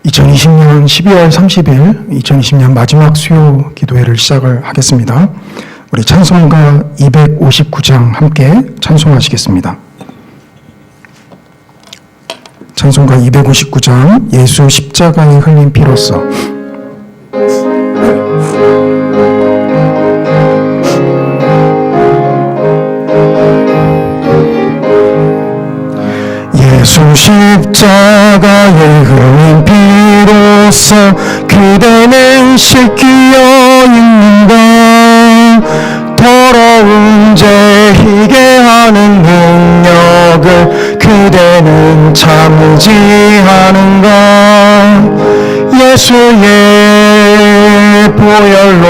2020년 12월 30일 2020년 마지막 수요 기도회를 시작을 하겠습니다. 우리 찬송가 259장 함께 찬송하시겠습니다. 찬송가 259장 예수 십자가에 흘린 피로써. 예수 십자가에 흘린 피로써 그대는 씻기어 있는가. 더러운 죄 희게 하는 능력을 그대는 참지 하는가. 예수의 보혈로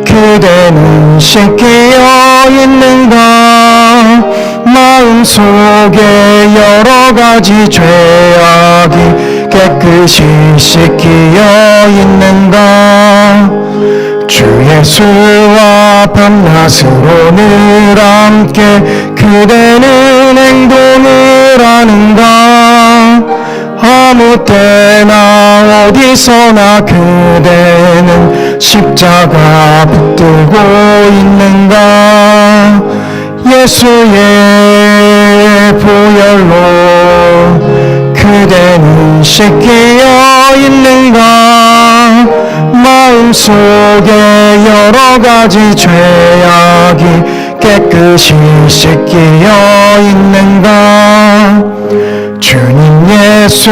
그대는 씻기어 있는가. 마음속에 여러 가지 죄악이 깨끗이 씻기어 있는가. 주 예수와 밤낮으로 늘 함께 그대는 행동을 하는가. 아무 때나 어디서나 그대는 십자가 붙들고 있는가. 예수의 보혈로 그대는 씻기어 있는가. 마음속에 여러 가지 죄악이 깨끗이 씻기어 있는가. 주님 예수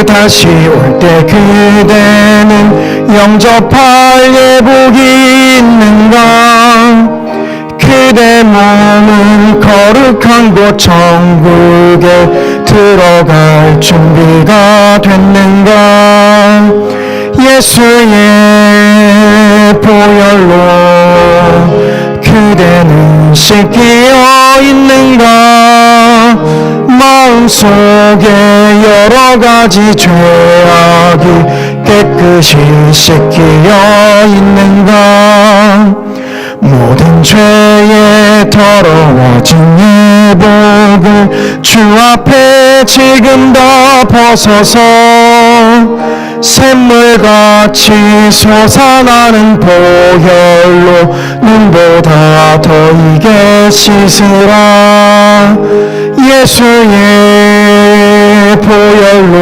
다시 올 때 그대는 영접할 예복이 있는가. 그대 몸은 거룩한 곳 천국에 들어갈 준비가 됐는가. 예수의 보혈로 그대는 씻기어 있는가. 마음속에 여러 가지 죄악이 깨끗이 씻기어 있는가. 모든 죄에 더러워진 예복을 주 앞에 지금 다 벗어서 샘물같이 솟아나는 보혈로 눈보다 더 이게 씻으라. 예수의 보혈로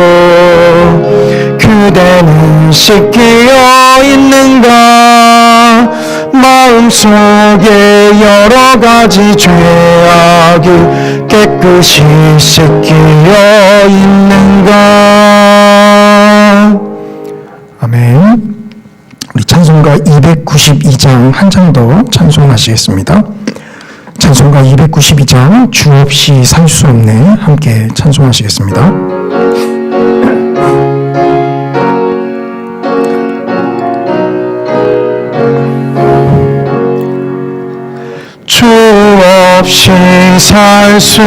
그대는 씻기어 있는가. 마음속에 여러 가지 죄악이 깨끗이 씻기어 있는가. 아멘. 우리 찬송가 292장 한 장 더 찬송하시겠습니다. 찬송가 292장 주 없이 살 수 없네 함께 찬송하시겠습니다. 주 없이 살 수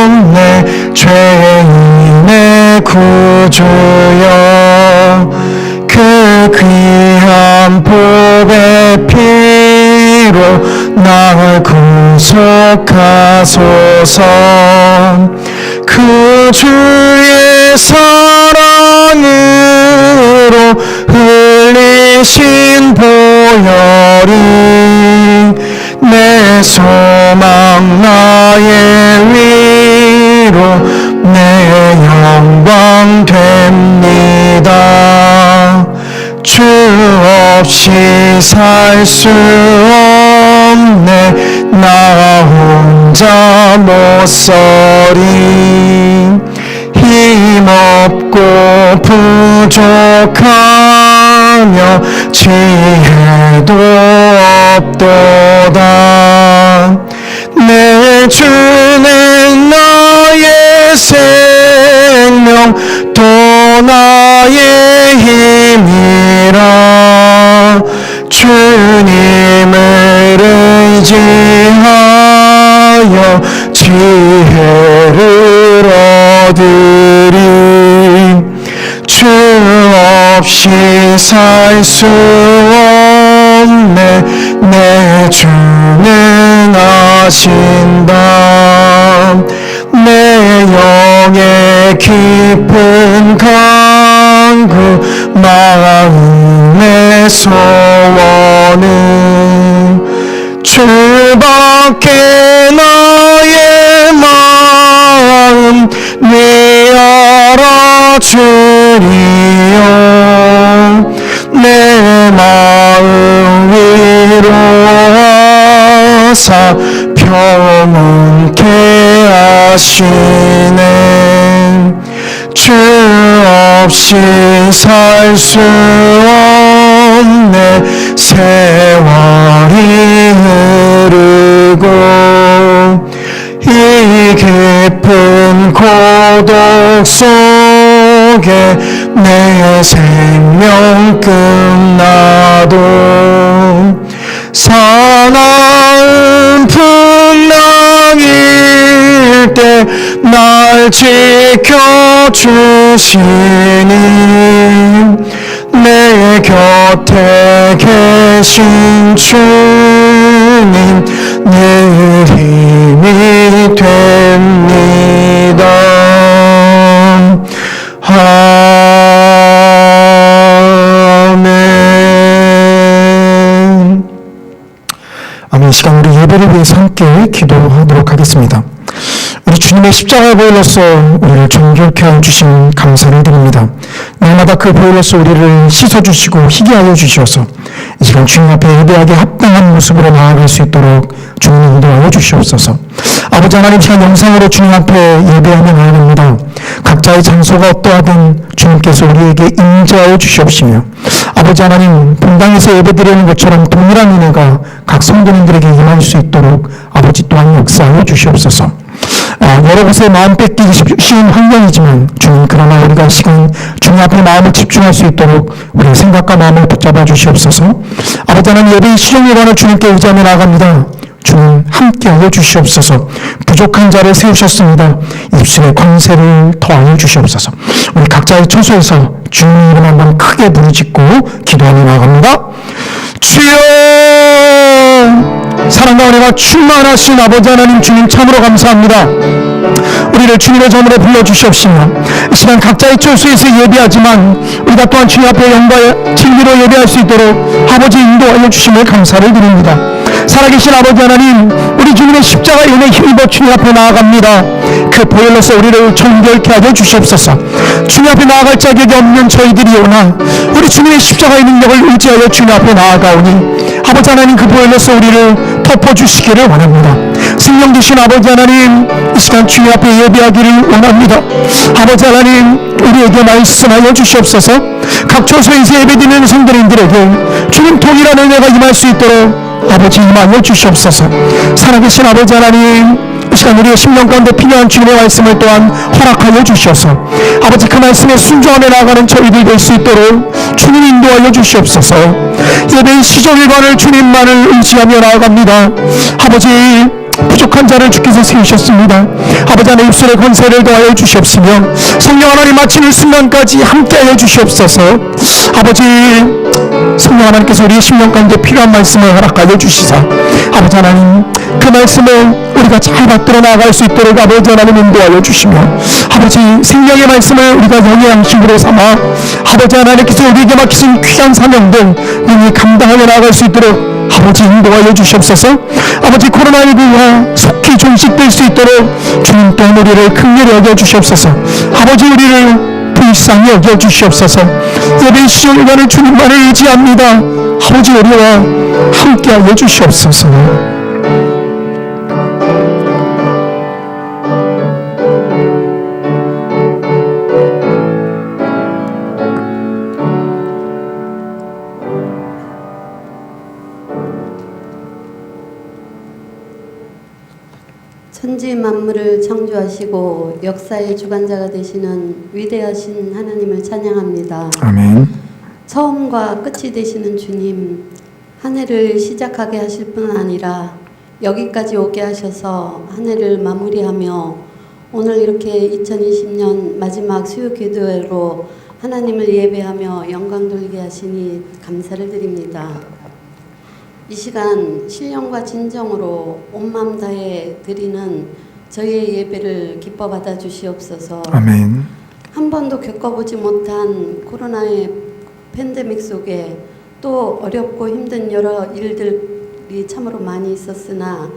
없네 죄인의 구주여. 그 귀한 보배 피로 나를 구속하소서. 그 주의 사랑으로 흘리신 보혈이 내 소망 나의 위로 내 영광 됩니다. 주 없이 살 수 없네 나 혼자 못서리. 힘없고 부족하며 지혜도 없도다. 내 주는 나의 생명 또 나의 힘이라. 주님을 의지하여 지혜를 얻으리. 주 없이 살 수 없네 내 주는 아신다. 내 영의 깊은 내 소원은 주밖에 나의 마음 네 알아주리요 내 마음 위로하사 평온케 하시네 주 없이 살 수 없네 세월이 흐르고 이 깊은 고독 속에 내 생명 끝나도 사나운 풍랑일 때 날 지켜주시니 내 곁에 계신 주님 늘 힘이 됩니다. 아멘. 아멘. 시간 우리 예배를 위해서 함께 기도하도록 하겠습니다. 우리 주님의 십자가 보혈로서 우리를 정결케 하여 주신 감사를 드립니다. 날마다 그 보혈로서 우리를 씻어주시고 희게 하여 주시어서 이 시간 주님 앞에 예배하기 합당한 모습으로 나아갈 수 있도록 주님 인도하여 주시옵소서. 아버지 하나님, 시간 영상으로 주님 앞에 예배하며 나아갑니다. 각자의 장소가 어떠하든 주님께서 우리에게 임재하여 주시옵시며 아버지 하나님, 본당에서 예배드리는 것처럼 동일한 은혜가 각 성도님들에게 임할 수 있도록 아버지 또한 역사하여 주시옵소서. 여러 곳에 마음 뺏기기 쉬운 환경이지만 주님, 그러나 우리가 시간 주님 앞에 마음을 집중할 수 있도록 우리의 생각과 마음을 붙잡아 주시옵소서. 아버지 하나님, 예배의 시종일관을 주님께 의지하며 나아갑니다. 주님 함께하여 주시옵소서. 부족한 자를 세우셨습니다. 입술의 광세를 더하여 주시옵소서. 우리 각자의 처소에서 주님의 이름 한번 크게 부르짖고 기도하며 나아갑니다. 주여, 사랑과 은혜가 충만하신 아버지 하나님, 주님 참으로 감사합니다. 우리를 주님의 전으로 불러주시옵시며 이 시간 각자의 처소에서 예배하지만 우리가 또한 주님 앞에 영광의 진리로 예배할 수 있도록 아버지 인도하여 주심에 감사를 드립니다. 살아계신 아버지 하나님, 우리 주님의 십자가의 은혜 힘입어 주님 앞에 나아갑니다. 그 보혈로서 우리를 정결케 하여 주시옵소서. 주님 앞에 나아갈 자격이 없는 저희들이오나 우리 주님의 십자가의 능력을 의지하여 주님 앞에 나아가오니 아버지 하나님, 그 보혈로서 우리를 덮어주시기를 원합니다. 생명 되신 아버지 하나님, 이 시간 주님 앞에 예배하기를 원합니다. 아버지 하나님, 우리에게 말씀하여 주시옵소서. 각 처소에서 예배드리는 성도님들에게 주님 동일한 은혜가 임할 수 있도록 아버지 임하여 주시옵소서. 살아계신 아버지 하나님, 이 시간 우리의 심령 가운데 필요한 주님의 말씀을 또한 허락하여 주시옵소서. 아버지, 그 말씀에 순종하며 나아가는 저희들 될 수 있도록 주님 인도하여 주시옵소서. 예배의 시종일관을 주님만을 의지하며 나아갑니다. 아버지, 부족한 자를 주께서 세우셨습니다. 아버지 하나님, 입술의 권세를 더하여 주시옵시며 성령 하나님 마치는 순간까지 함께하여 주시옵소서. 아버지, 성령 하나님께서 우리의 심령 가운데 필요한 말씀을 허락하여 주시사 아버지 하나님, 그 말씀을 우리가 잘 받들어 나아갈 수 있도록 아버지 하나님 인도하여 주시며 아버지, 생명의 말씀을 우리가 영의 양식으로 삼아 아버지 하나님께서 우리에게 맡기신 귀한 사명들 능히 감당하여 나아갈 수 있도록 아버지 인도하여 주시옵소서. 아버지, 코로나19가 속히 종식될 수 있도록 주님 또한 우리를 긍휼히 여겨 주시옵소서. 아버지, 우리를 불쌍히 여겨 주시옵소서. 예배의 시종일관을 주님만을 의지합니다. 아버지, 우리와 함께하여 주시옵소서. 천지 만물을 창조하시고 역사의 주관자가 되시는 위대하신 하나님을 찬양합니다. 아멘. 처음과 끝이 되시는 주님, 한 해를 시작하게 하실 뿐 아니라 여기까지 오게 하셔서 한 해를 마무리하며 오늘 이렇게 2020년 마지막 수요 기도회로 하나님을 예배하며 영광 돌리게 하시니 감사를 드립니다. 이 시간 신령과 진정으로 온 마음 다해 드리는 저희의 예배를 기뻐 받아 주시옵소서. 아멘. 한 번도 겪어보지 못한 코로나의 팬데믹 속에 또 어렵고 힘든 여러 일들이 참으로 많이 있었으나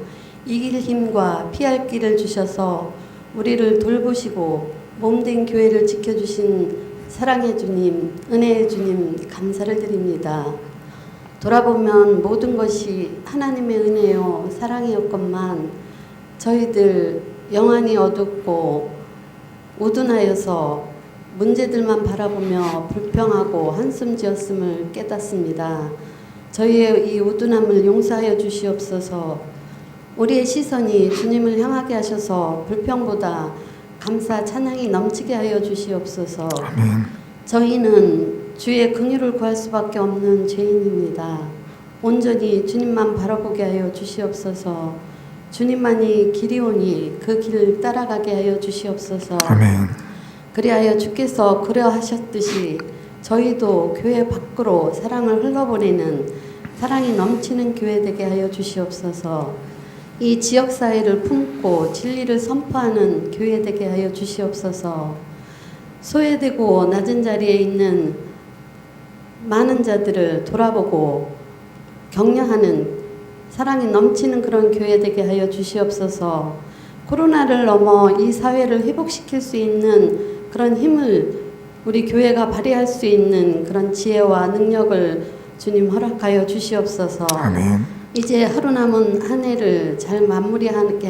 이길 힘과 피할 길을 주셔서 우리를 돌보시고 몸된 교회를 지켜주신 사랑의 주님, 은혜의 주님 감사를 드립니다. 돌아보면 모든 것이 하나님의 은혜요 사랑이었건만 저희들 영안이 어둡고 우둔하여서 문제들만 바라보며 불평하고 한숨 지었음을 깨닫습니다. 저희의 이 우둔함을 용서하여 주시옵소서. 우리의 시선이 주님을 향하게 하셔서 불평보다 감사 찬양이 넘치게 하여 주시옵소서. 아멘. 저희는 주의 긍휼을 구할 수밖에 없는 죄인입니다. 온전히 주님만 바라보게 하여 주시옵소서. 주님만이 길이오니 그 길을 따라가게 하여 주시옵소서. 아멘. 그리하여 주께서 그러하셨듯이 저희도 교회 밖으로 사랑을 흘러보내는 사랑이 넘치는 교회 되게 하여 주시옵소서. 이 지역사회를 품고 진리를 선포하는 교회 되게 하여 주시옵소서. 소외되고 낮은 자리에 있는 많은 자들을 돌아보고 격려하는 사랑이 넘치는 그런 교회 되게 하여 주시옵소서. 코로나를 넘어 이 사회를 회복시킬 수 있는 그런 힘을 우리 교회가 발휘할 수 있는 그런 지혜와 능력을 주님 허락하여 주시옵소서. 아멘. 이제 하루 남은 한 해를 잘 마무리하게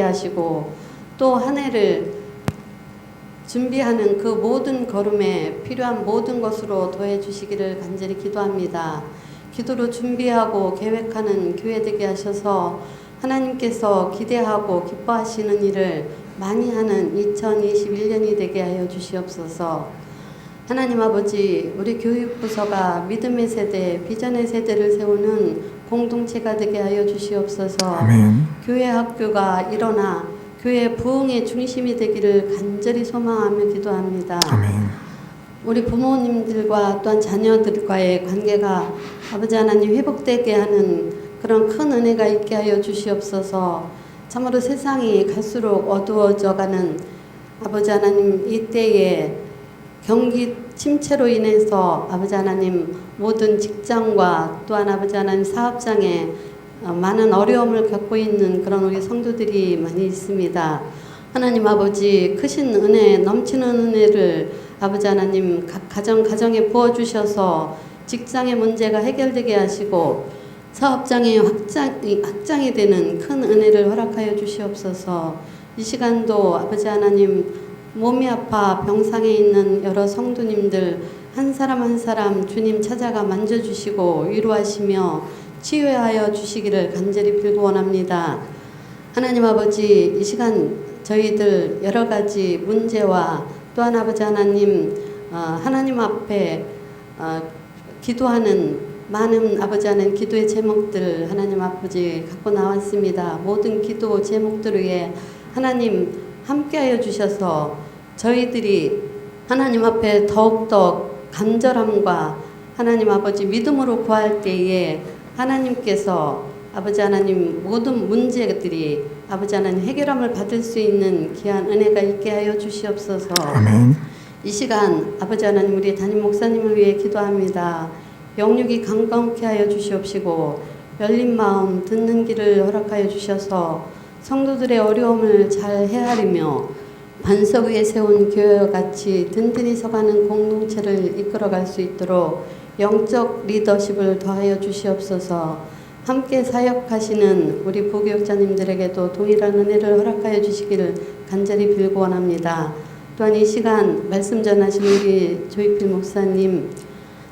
하시고 또 한 해를 준비하는 그 모든 걸음에 필요한 모든 것으로 도해 주시기를 간절히 기도합니다. 기도로 준비하고 계획하는 교회 되게 하셔서 하나님께서 기대하고 기뻐하시는 일을 많이 하는 2021년이 되게 하여 주시옵소서. 하나님 아버지, 우리 교육부서가 믿음의 세대, 비전의 세대를 세우는 공동체가 되게 하여 주시옵소서. 아멘. 교회 학교가 일어나 교회 부흥의 중심이 되기를 간절히 소망하며 기도합니다. 아멘. 우리 부모님들과 또한 자녀들과의 관계가 아버지 하나님 회복되게 하는 그런 큰 은혜가 있게 하여 주시옵소서. 참으로 세상이 갈수록 어두워져가는 아버지 하나님 이때에 경기 침체로 인해서 아버지 하나님 모든 직장과 또한 아버지 하나님 사업장에 많은 어려움을 겪고 있는 그런 우리 성도들이 많이 있습니다. 하나님 아버지 크신 은혜 넘치는 은혜를 아버지 하나님 각 가정에 부어주셔서 직장의 문제가 해결되게 하시고 사업장의 확장이 되는 큰 은혜를 허락하여 주시옵소서. 이 시간도 아버지 하나님 몸이 아파 병상에 있는 여러 성도님들 한 사람 한 사람 주님 찾아가 만져주시고 위로하시며 치유하여 주시기를 간절히 빌고 원합니다. 하나님 아버지 이 시간 저희들 여러 가지 문제와 또한 아버지 하나님 하나님 앞에 기도하는 많은 아버지 하나님 기도의 제목들 하나님 아버지 갖고 나왔습니다. 모든 기도 제목들 위에 하나님 함께하여 주셔서 저희들이 하나님 앞에 더욱더 간절함과 하나님 아버지 믿음으로 구할 때에 하나님께서 아버지 하나님 모든 문제들이 아버지 하나님 해결함을 받을 수 있는 귀한 은혜가 있게 하여 주시옵소서. 아멘. 이 시간 아버지 하나님 우리 담임 목사님을 위해 기도합니다. 영육이 강건케 하여 주시옵시고 열린 마음 듣는 길을 허락하여 주셔서 성도들의 어려움을 잘 헤아리며 반석 위에 세운 교회와 같이 든든히 서가는 공동체를 이끌어갈 수 있도록 영적 리더십을 더하여 주시옵소서. 함께 사역하시는 우리 부교육자님들에게도 동일한 은혜를 허락하여 주시기를 간절히 빌고 원합니다. 또한 이 시간 말씀 전하시는 우리 조이필 목사님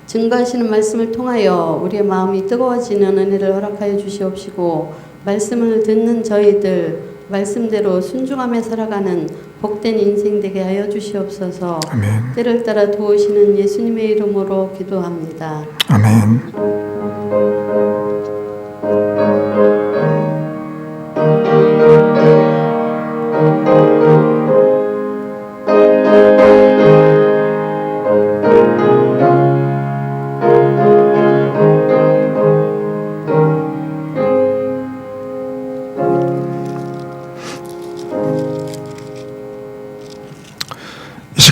증거하시는 말씀을 통하여 우리의 마음이 뜨거워지는 은혜를 허락하여 주시옵시고 말씀을 듣는 저희들 말씀대로 순종하며 살아가는 복된 인생 되게 하여 주시옵소서. 아멘. 때를 따라 도우시는 예수님의 이름으로 기도합니다. 아멘.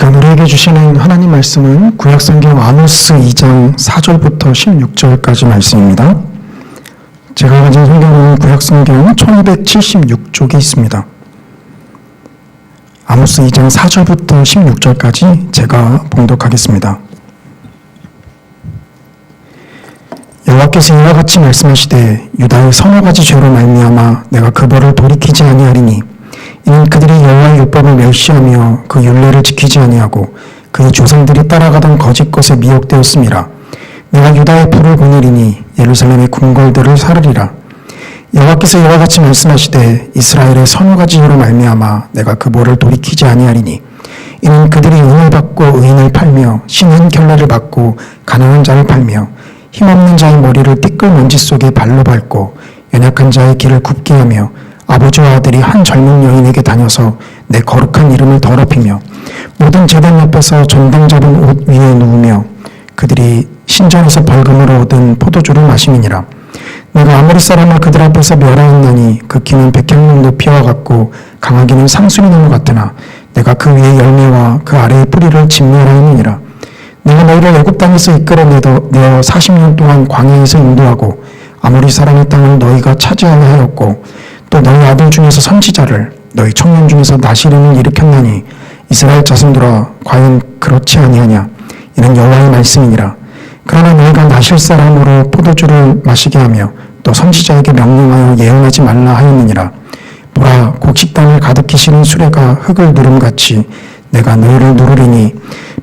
시간 우리에게 주시는 하나님 말씀은 구약성경 아모스 2장 4절부터 16절까지 말씀입니다. 제가 가진 성경은 구약성경 1276쪽에 있습니다. 아모스 2장 4절부터 16절까지 제가 봉독하겠습니다. 여호와께서 이와 같이 말씀하시되 유다의 서너 가지 죄로 말미암아 내가 그 벌을 돌이키지 아니하리니 이는 그들이 여호와의 율법을 멸시하며 그 율례를 지키지 아니하고 그의 조상들이 따라가던 거짓 것에 미혹되었음이라. 내가 유다의 불을 보내리니 예루살렘의 궁궐들을 사르리라. 여호와께서 이와 같이 말씀하시되 이스라엘의 서너 가지 죄로 말미암아 내가 그 벌을 돌이키지 아니하리니 이는 그들이 은을 받고 의인을 팔며 신은 결례를 받고 가난한 자를 팔며 힘없는 자의 머리를 띠끌 먼지 속에 발로 밟고 연약한 자의 길을 굽게 하며 아버지와 아들이 한 젊은 여인에게 다녀서 내 거룩한 이름을 더럽히며 모든 제단 옆에서 전당 잡은 옷 위에 누우며 그들이 신전에서 벌금으로 얻은 포도주를 마심이니라. 내가 아모리 사람을 그들 앞에서 멸하였나니 그 키는 백향목 높이와 같고 강하기는 상수리 나무 같으나 내가 그 위에 열매와 그 아래의 뿌리를 진멸하였느니라. 내가 너희를 애굽 땅에서 이끌어내어 40년 동안 광야에서 인도하고 아모리 사람의 땅을 너희가 차지하게 하였고 또 너희 아들 중에서 선지자를 너희 청년 중에서 나시린을 일으켰나니 이스라엘 자손들아 과연 그렇지 아니하냐. 이는 여호와의 말씀이니라. 그러나 너희가 나실 사람으로 포도주를 마시게 하며 또 선지자에게 명령하여 예언하지 말라 하였느니라. 보라 곡식당을 가득히 실은 수레가 흙을 누름같이 내가 너희를 누르리니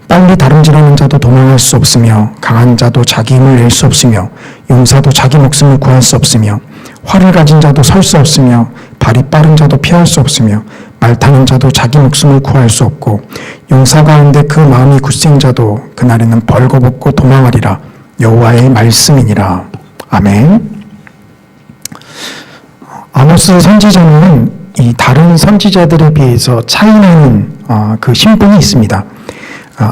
빨리 다름질하는 자도 도망할 수 없으며 강한 자도 자기 힘을 낼 수 없으며 용사도 자기 목숨을 구할 수 없으며 활을 가진 자도 설 수 없으며 발이 빠른 자도 피할 수 없으며 말 타는 자도 자기 목숨을 구할 수 없고 용사 가운데 그 마음이 굳센 자도 그날에는 벌거벗고 도망하리라. 여호와의 말씀이니라. 아멘. 아모스 선지자는 이 다른 선지자들에 비해서 차이나는 그 신분이 있습니다.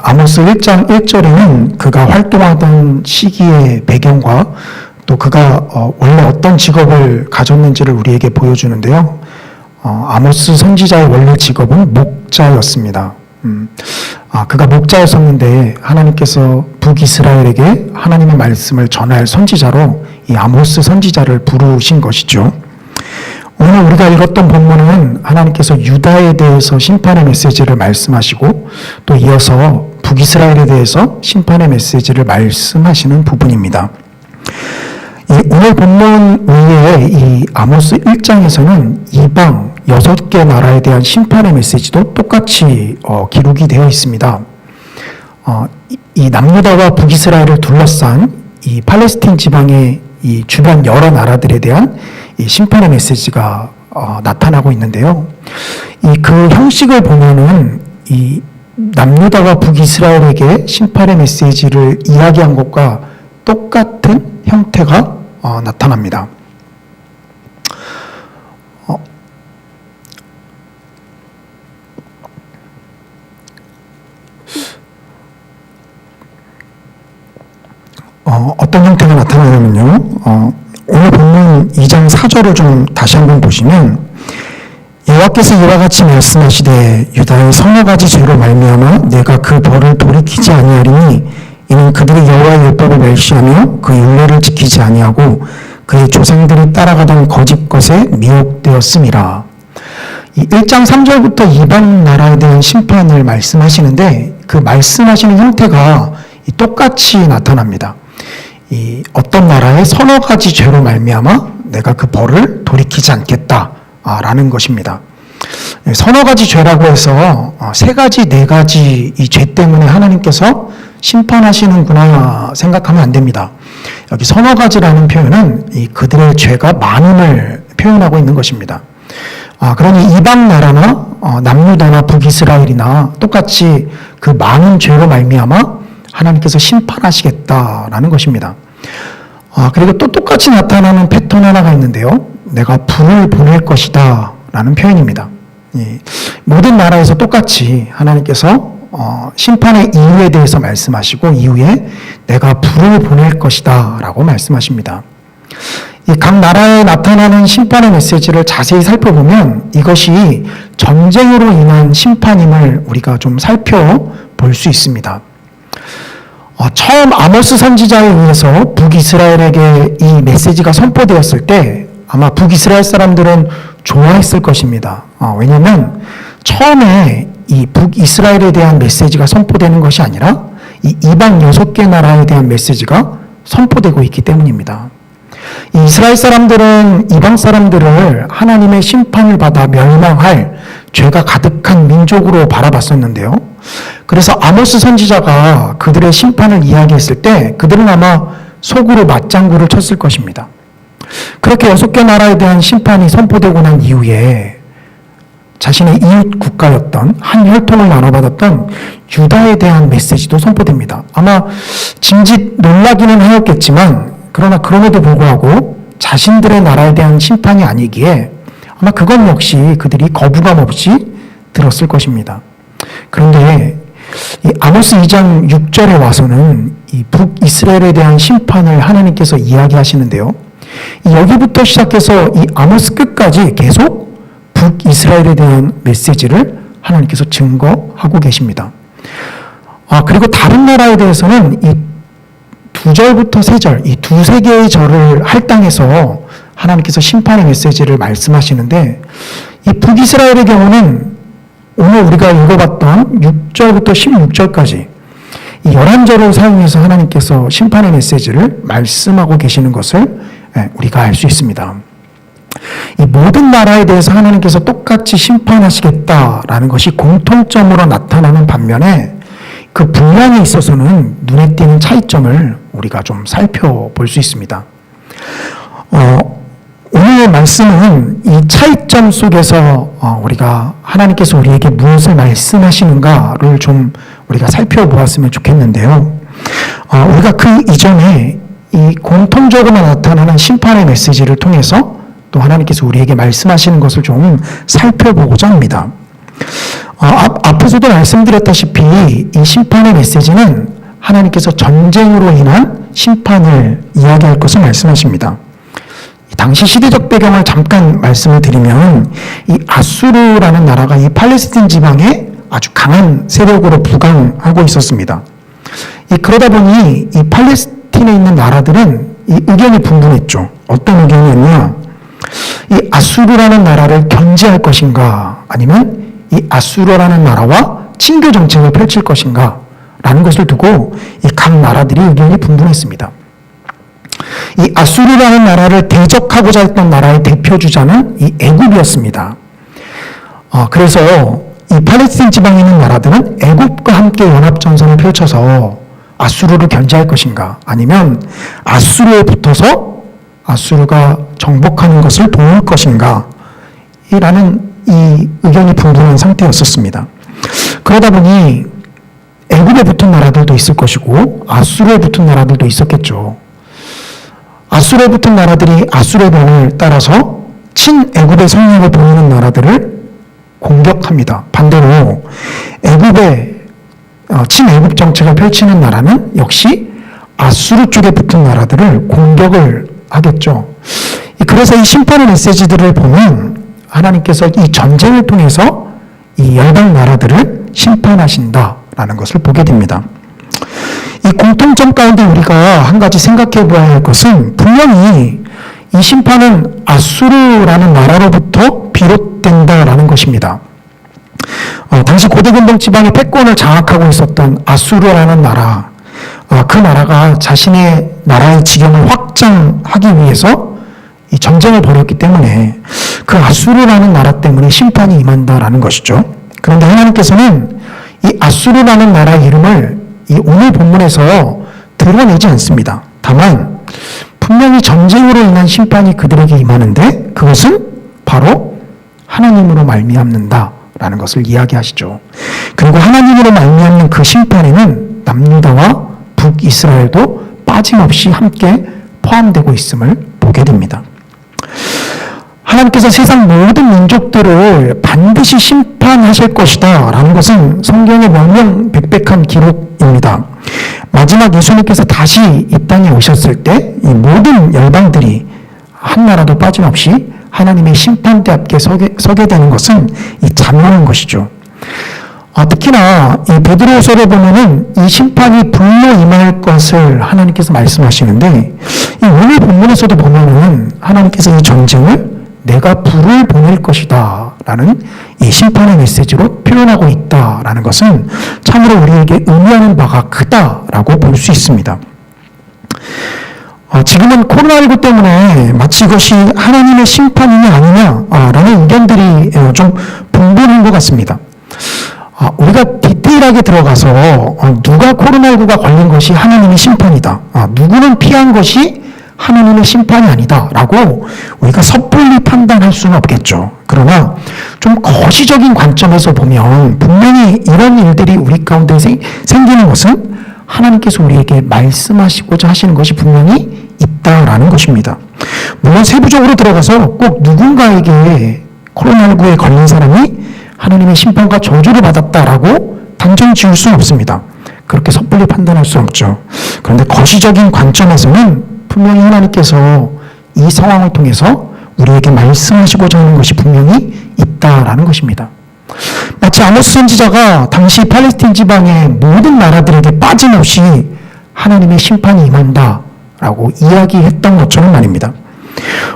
아모스 1장 1절에는 그가 활동하던 시기의 배경과 또 그가 원래 어떤 직업을 가졌는지를 우리에게 보여주는데요. 아모스 선지자의 원래 직업은 목자였습니다. 그가 목자였었는데 하나님께서 북이스라엘에게 하나님의 말씀을 전할 선지자로 이 아모스 선지자를 부르신 것이죠. 오늘 우리가 읽었던 본문은 하나님께서 유다에 대해서 심판의 메시지를 말씀하시고 또 이어서 북이스라엘에 대해서 심판의 메시지를 말씀하시는 부분입니다. 오늘 본문 외에 이 아모스 1장에서는 이방 6개 나라에 대한 심판의 메시지도 똑같이 기록이 되어 있습니다. 이 남유다와 북이스라엘을 둘러싼 이 팔레스틴 지방의 이 주변 여러 나라들에 대한 이 심판의 메시지가 나타나고 있는데요. 그 형식을 보면은 이 남유다와 북이스라엘에게 심판의 메시지를 이야기한 것과 똑같은 형태가 나타납니다. 어떤 형태가 나타나냐면요. 오늘 본문 2장 4절을 좀 다시 한번 보시면 여호와께서 이와 같이 말씀하시되 유다의 서너 가지 죄로 말미암아 내가 그 벌을 돌이키지 아니하리니 이는 그들이 여호와의 율법을 멸시하며 그 율례를 지키지 아니하고 그의 조상들이 따라가던 거짓 것에 미혹되었음이라. 이 1장 3절부터 이방 나라에 대한 심판을 말씀하시는데 그 말씀하시는 형태가 똑같이 나타납니다. 이 어떤 나라의 서너 가지 죄로 말미암아 내가 그 벌을 돌이키지 않겠다라는 것입니다. 서너 가지 죄라고 해서 세 가지, 네 가지 이 죄 때문에 하나님께서 심판하시는구나 생각하면 안 됩니다. 여기 서너 가지라는 표현은 이 그들의 죄가 많음을 표현하고 있는 것입니다. 그러니 이방 나라나 남유다나 북이스라엘이나 똑같이 그 많은 죄로 말미암아 하나님께서 심판하시겠다라는 것입니다. 그리고 또 똑같이 나타나는 패턴 하나가 있는데요. 내가 불을 보낼 것이다 라는 표현입니다. 모든 나라에서 똑같이 하나님께서 심판의 이유에 대해서 말씀하시고 이후에 내가 불을 보낼 것이다 라고 말씀하십니다. 이 각 나라에 나타나는 심판의 메시지를 자세히 살펴보면 이것이 전쟁으로 인한 심판임을 우리가 좀 살펴볼 수 있습니다. 처음 아모스 선지자에 의해서 북이스라엘에게 이 메시지가 선포되었을 때 아마 북이스라엘 사람들은 좋아했을 것입니다. 왜냐하면 처음에 이 북이스라엘에 대한 메시지가 선포되는 것이 아니라 이 이방 6개 나라에 대한 메시지가 선포되고 있기 때문입니다. 이 이스라엘 사람들은 이방 사람들을 하나님의 심판을 받아 멸망할 죄가 가득한 민족으로 바라봤었는데요. 그래서 아모스 선지자가 그들의 심판을 이야기했을 때 그들은 아마 속으로 맞장구를 쳤을 것입니다. 그렇게 6개 나라에 대한 심판이 선포되고 난 이후에 자신의 이웃 국가였던 한 혈통을 나눠받았던 유다에 대한 메시지도 선포됩니다. 아마 짐짓 놀라기는 하였겠지만 그러나 그럼에도 불구하고 자신들의 나라에 대한 심판이 아니기에 아마 그것 역시 그들이 거부감 없이 들었을 것입니다. 그런데 이 아모스 2장 6절에 와서는 이 북이스라엘에 대한 심판을 하나님께서 이야기하시는데요. 여기부터 시작해서 이 아모스 끝까지 계속 북이스라엘에 대한 메시지를 하나님께서 증거하고 계십니다. 그리고 다른 나라에 대해서는 이 2절부터 3절, 이 두세 개의 절을 할당해서 하나님께서 심판의 메시지를 말씀하시는데 이 북이스라엘의 경우는 오늘 우리가 읽어봤던 6절부터 16절까지 이 11절을 사용해서 하나님께서 심판의 메시지를 말씀하고 계시는 것을 우리가 알 수 있습니다. 이 모든 나라에 대해서 하나님께서 똑같이 심판하시겠다라는 것이 공통점으로 나타나는 반면에 그 분량에 있어서는 눈에 띄는 차이점을 우리가 좀 살펴볼 수 있습니다. 오늘의 말씀은 이 차이점 속에서 우리가 하나님께서 우리에게 무엇을 말씀하시는가를 좀 우리가 살펴보았으면 좋겠는데요. 우리가 그 이전에 이 공통적으로 나타나는 심판의 메시지를 통해서 또 하나님께서 우리에게 말씀하시는 것을 좀 살펴보고자 합니다. 앞에서도 말씀드렸다시피 이 심판의 메시지는 하나님께서 전쟁으로 인한 심판을 이야기할 것을 말씀하십니다. 당시 시대적 배경을 잠깐 말씀을 드리면 이 아수르라는 나라가 이 팔레스틴 지방에 아주 강한 세력으로 부강하고 있었습니다. 그러다 보니 이 팔레스틴에 있는 나라들은 이 의견이 분분했죠. 어떤 의견이었냐? 이 아수르라는 나라를 견제할 것인가 아니면 이 아수르라는 나라와 친교 정책을 펼칠 것인가 라는 것을 두고 이 각 나라들이 의견이 분분했습니다. 이 아수르라는 나라를 대적하고자 했던 나라의 대표주자는 이 애굽이었습니다. 그래서 이 팔레스틴 지방에 있는 나라들은 애굽과 함께 연합전선을 펼쳐서 아수르를 견제할 것인가 아니면 아수르에 붙어서 아수르가 정복하는 것을 도울 것인가 라는 이 의견이 분분한 상태였었습니다. 그러다 보니 애굽에 붙은 나라들도 있을 것이고 아수르에 붙은 나라들도 있었겠죠. 아수르에 붙은 나라들이 아수르의 변을 따라서 친애굽의 성향을 보이는 나라들을 공격합니다. 반대로 애굽의 친애굽 정책을 펼치는 나라는 역시 아수르 쪽에 붙은 나라들을 공격을 하겠죠. 그래서 이 심판의 메시지들을 보면 하나님께서 이 전쟁을 통해서 이 열방 나라들을 심판하신다라는 것을 보게 됩니다. 이 공통점 가운데 우리가 한 가지 생각해 보아야 할 것은 분명히 이 심판은 아수르라는 나라로부터 비롯된다라는 것입니다. 당시 고대근동 지방의 패권을 장악하고 있었던 아수르라는 나라, 그 나라가 자신의 나라의 지경을 확장하기 위해서 이 전쟁을 벌였기 때문에 그 아수르라는 나라 때문에 심판이 임한다라는 것이죠. 그런데 하나님께서는 이 아수르라는 나라의 이름을 이 오늘 본문에서 드러내지 않습니다. 다만 분명히 전쟁으로 인한 심판이 그들에게 임하는데 그것은 바로 하나님으로 말미암는다라는 것을 이야기하시죠. 그리고 하나님으로 말미암는 그 심판에는 남유다와 북이스라엘도 빠짐없이 함께 포함되고 있음을 보게 됩니다. 하나님께서 세상 모든 민족들을 반드시 심판하실 것이다 라는 것은 성경의 명명백백한 기록입니다. 마지막 예수님께서 다시 이 땅에 오셨을 때 이 모든 열방들이 한 나라도 빠짐없이 하나님의 심판대 앞에 서게 되는 것은 이 잔인한 것이죠. 특히나 이 베드로서를 보면은 이 심판이 불로 임할 것을 하나님께서 말씀하시는데, 이 오늘 본문에서도 보면은 하나님께서 이 전쟁을 내가 불을 보낼 것이다 라는 이 심판의 메시지로 표현하고 있다 라는 것은 참으로 우리에게 의미하는 바가 크다라고 볼 수 있습니다. 지금은 코로나19 때문에 마치 이것이 하나님의 심판이냐 아니냐라는 의견들이 좀 분분한 것 같습니다. 우리가 디테일하게 들어가서 누가 코로나19가 걸린 것이 하나님의 심판이다, 누구는 피한 것이 하나님의 심판이 아니다 라고 우리가 섣불리 판단할 수는 없겠죠. 그러나 좀 거시적인 관점에서 보면 분명히 이런 일들이 우리 가운데 생기는 것은 하나님께서 우리에게 말씀하시고자 하시는 것이 분명히 있다라는 것입니다. 물론 세부적으로 들어가서 꼭 누군가에게 코로나19에 걸린 사람이 하나님의 심판과 저주를 받았다라고 단정 지을 수는 없습니다. 그렇게 섣불리 판단할 수 없죠. 그런데 거시적인 관점에서는 분명히 하나님께서 이 상황을 통해서 우리에게 말씀하시고자 하는 것이 분명히 있다라는 것입니다. 마치 아모스 선지자가 당시 팔레스틴 지방의 모든 나라들에게 빠짐없이 하나님의 심판이 임한다라고 이야기했던 것처럼 말입니다.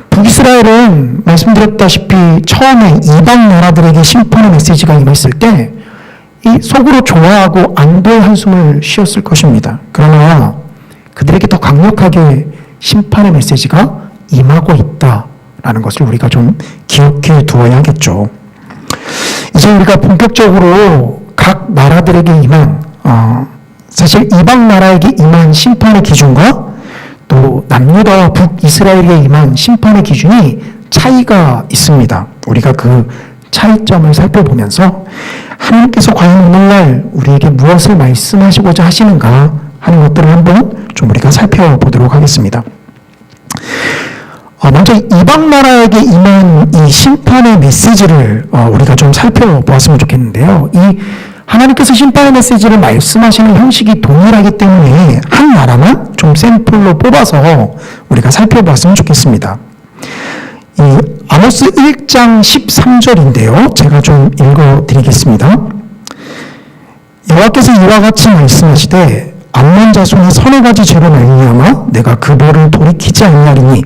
북이스라엘은 말씀드렸다시피 처음에 이방 나라들에게 심판의 메시지가 임했을 때 이 속으로 좋아하고 안도의 한숨을 쉬었을 것입니다. 그러나 그들에게 더 강력하게 심판의 메시지가 임하고 있다라는 것을 우리가 좀 기억해 두어야겠죠. 이제 우리가 본격적으로 각 나라들에게 임한 사실 이방 나라에게 임한 심판의 기준과 또 남유다와 북이스라엘에 임한 심판의 기준이 차이가 있습니다. 우리가 그 차이점을 살펴보면서 하나님께서 과연 오늘날 우리에게 무엇을 말씀하시고자 하시는가 하는 것들을 한번 좀 우리가 살펴보도록 하겠습니다. 먼저 이방 나라에게 임한 이 심판의 메시지를 우리가 좀 살펴보았으면 좋겠는데요. 이 하나님께서 심판의 메시지를 말씀하시는 형식이 동일하기 때문에 한 나라만 좀 샘플로 뽑아서 우리가 살펴보았으면 좋겠습니다. 이 아모스 1장 13절인데요. 제가 좀 읽어드리겠습니다. 여호와께서 이와 같이 말씀하시되 암몬 자손이 서너 가지 죄로 말미암아 내가 그 벌을 돌이키지 아니하리니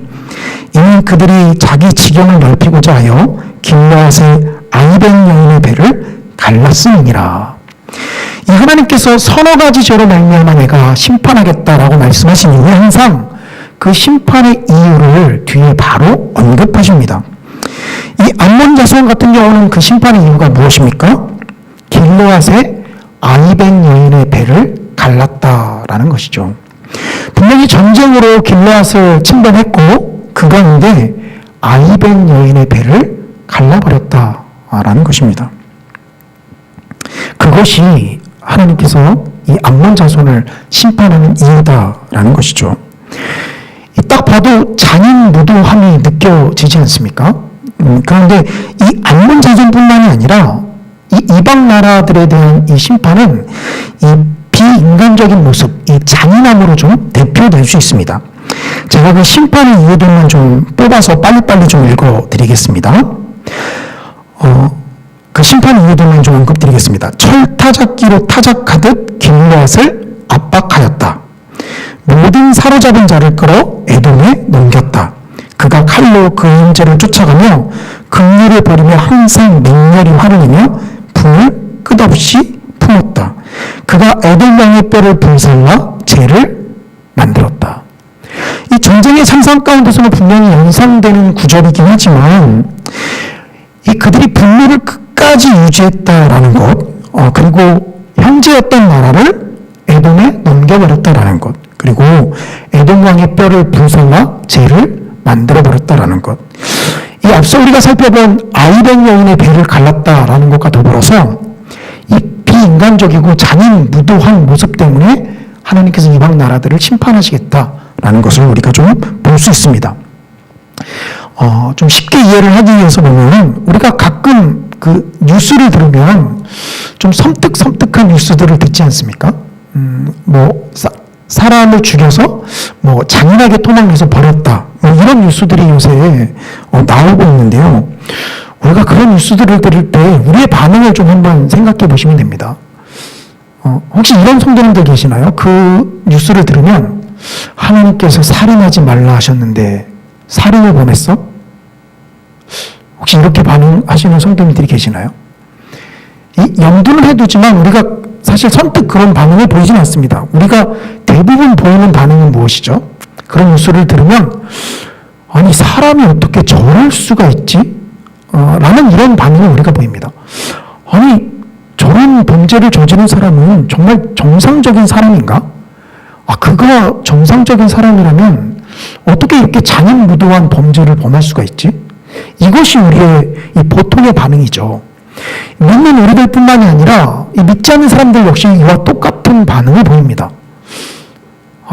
이는 그들이 자기 지경을 넓히고자 하여 길르앗의 아이벤 여인의 배를 갈랐음이니라. 이 하나님께서 서너 가지 죄로 말미암아 내가 심판하겠다라고 말씀하신 이후에 항상 그 심판의 이유를 뒤에 바로 언급하십니다. 이 암몬 자손 같은 경우는 그 심판의 이유가 무엇입니까? 길르앗의 아이벤 여인의 배를 갈랐다라는 것이죠. 분명히 전쟁으로 길르앗을 침범했고 그 가운데 아이벤 여인의 배를 갈라버렸다라는 것입니다. 그것이 하나님께서 이 암몬 자손을 심판하는 이유다라는 것이죠. 딱 봐도 잔인무도함이 느껴지지 않습니까? 그런데 이 암몬 자손뿐만이 아니라 이 이방 나라들에 대한 이 심판은 이 비인간적인 모습, 이 잔인함으로 좀 대표될 수 있습니다. 제가 그 심판의 이유들만 좀 뽑아서 빨리빨리 좀 읽어드리겠습니다. 그 심판 이유들만 좀 언급드리겠습니다. 철타작기로 타작하듯 길르앗을 압박하였다. 모든 사로잡은 자를 끌어 에돔에 넘겼다. 그가 칼로 그 형제를 쫓아가며 긍휼을 버리며 항상 맹렬히 화를 내며 불을 끝없이 품었다. 그가 에돔 왕의 뼈를 불살라 죄를 만들었다. 이 전쟁의 상상 가운데서는 분명히 연상되는 구절이긴 하지만 이 그들이 분노를 끝까지 유지했다라는 것, 그리고 형제였던 나라를 에돔에 넘겨버렸다라는 것, 그리고 에돔 왕의 뼈를 불살라 죄를 만들어버렸다라는 것. 이 앞서 우리가 살펴본 아이벤 여인의 배를 갈랐다라는 것과 더불어서 이 비인간적이고 잔인무도한 모습 때문에 하나님께서 이방 나라들을 심판하시겠다라는 것을 우리가 좀 볼 수 있습니다. 좀 쉽게 이해를 하기 위해서 보면 우리가 가끔 그 뉴스를 들으면 좀 섬뜩섬뜩한 뉴스들을 듣지 않습니까? 사람을 죽여서 뭐 잔인하게 토막내서 버렸다. 뭐 이런 뉴스들이 요새 나오고 있는데요. 우리가 그런 뉴스들을 들을 때 우리의 반응을 좀 한번 생각해 보시면 됩니다. 혹시 이런 성도님들 계시나요? 그 뉴스를 들으면 하나님께서 살인하지 말라 하셨는데 살인을 범했어? 혹시 이렇게 반응하시는 성도님들이 계시나요? 염두는 해두지만 우리가 사실 선뜻 그런 반응을 보이진 않습니다. 우리가 대부분 보이는 반응은 무엇이죠? 그런 뉴스를 들으면 아니 사람이 어떻게 저럴 수가 있지? 라는 이런 반응을 우리가 보입니다. 아니 저런 범죄를 저지른 사람은 정말 정상적인 사람인가? 그가 정상적인 사람이라면 어떻게 이렇게 잔인무도한 범죄를 범할 수가 있지? 이것이 우리의 이 보통의 반응이죠. 믿는 우리들 뿐만이 아니라 믿지 않는 사람들 역시 이와 똑같은 반응을 보입니다.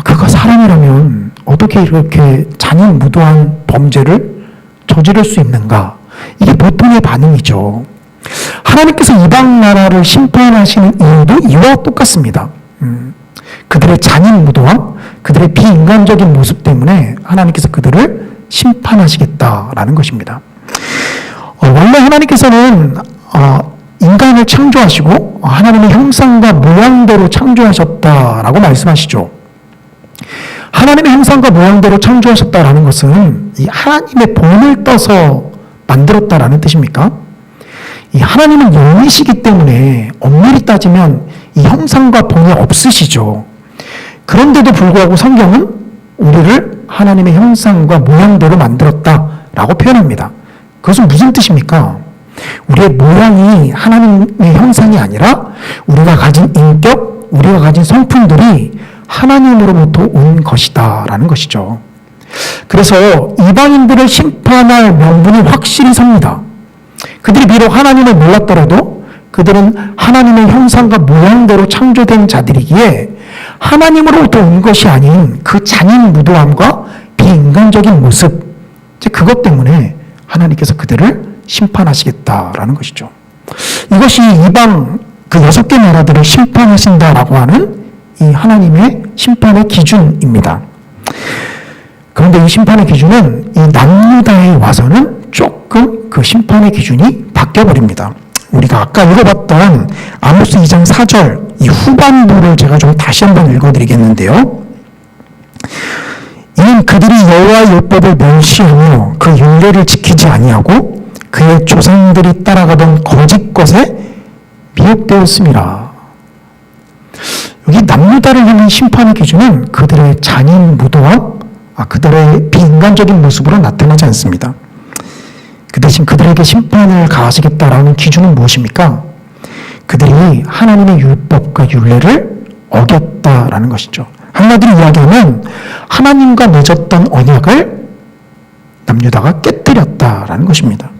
그가 사람이라면 어떻게 이렇게 잔인무도한 범죄를 저지를 수 있는가? 이게 보통의 반응이죠. 하나님께서 이방 나라를 심판하시는 이유도 이와 똑같습니다. 그들의 잔인무도함, 그들의 비인간적인 모습 때문에 하나님께서 그들을 심판하시겠다라는 것입니다. 원래 하나님께서는 인간을 창조하시고 하나님의 형상과 모양대로 창조하셨다라고 말씀하시죠. 하나님의 형상과 모양대로 창조하셨다라는 것은 이 하나님의 본을 떠서 만들었다라는 뜻입니까? 이 하나님은 영이시기 때문에 엄밀히 따지면 이 형상과 본이 없으시죠. 그런데도 불구하고 성경은 우리를 하나님의 형상과 모양대로 만들었다라고 표현합니다. 그것은 무슨 뜻입니까? 우리의 모양이 하나님의 형상이 아니라 우리가 가진 인격, 우리가 가진 성품들이 하나님으로부터 온 것이다라는 것이죠. 그래서 이방인들을 심판할 명분이 확실히 섭니다. 그들이 비록 하나님을 몰랐더라도 그들은 하나님의 형상과 모양대로 창조된 자들이기에 하나님으로부터 온 것이 아닌 그 잔인무도함과 비인간적인 모습, 그것 때문에 하나님께서 그들을 심판하시겠다라는 것이죠. 이것이 이방 그 6개 나라들을 심판하신다라고 하는 이 하나님의 심판의 기준입니다. 그런데 이 심판의 기준은 이 남유다에 와서는 조금 그 심판의 기준이 바뀌어버립니다. 우리가 아까 읽어봤던 아모스 2장 4절 이 후반부를 제가 좀 다시 한번 읽어드리겠는데요. 이는 그들이 여호와의 율법을 멸시하며 그 율례를 지키지 아니하고 그의 조상들이 따라가던 거짓 것에 미혹되었음이라. 여기 남유다를 향한 심판의 기준은 그들의 잔인무도함, 그들의 비인간적인 모습으로 나타나지 않습니다. 그 대신 그들에게 심판을 가하시겠다라는 기준은 무엇입니까? 그들이 하나님의 율법과 율례를 어겼다라는 것이죠. 한마디로 이야기하면 하나님과 맺었던 언약을 남유다가 깨뜨렸다라는 것입니다.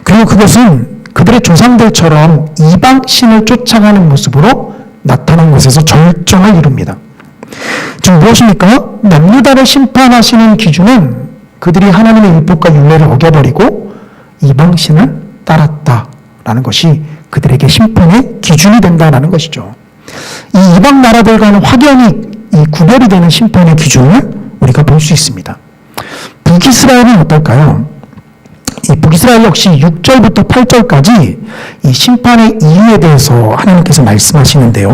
그리고 그것은 그들의 조상들처럼 이방 신을 쫓아가는 모습으로 나타난 것에서 절정을 이룹니다. 즉 무엇입니까? 남유다를 심판하시는 기준은 그들이 하나님의 율법과 율례를 어겨버리고 이방 신을 따랐다라는 것이 그들에게 심판의 기준이 된다라는 것이죠. 이 이방 나라들과는 확연히 이 구별이 되는 심판의 기준을 우리가 볼 수 있습니다. 북이스라엘은 어떨까요? 이 북이스라엘 역시 6절부터 8절까지 이 심판의 이유에 대해서 하나님께서 말씀하시는데요.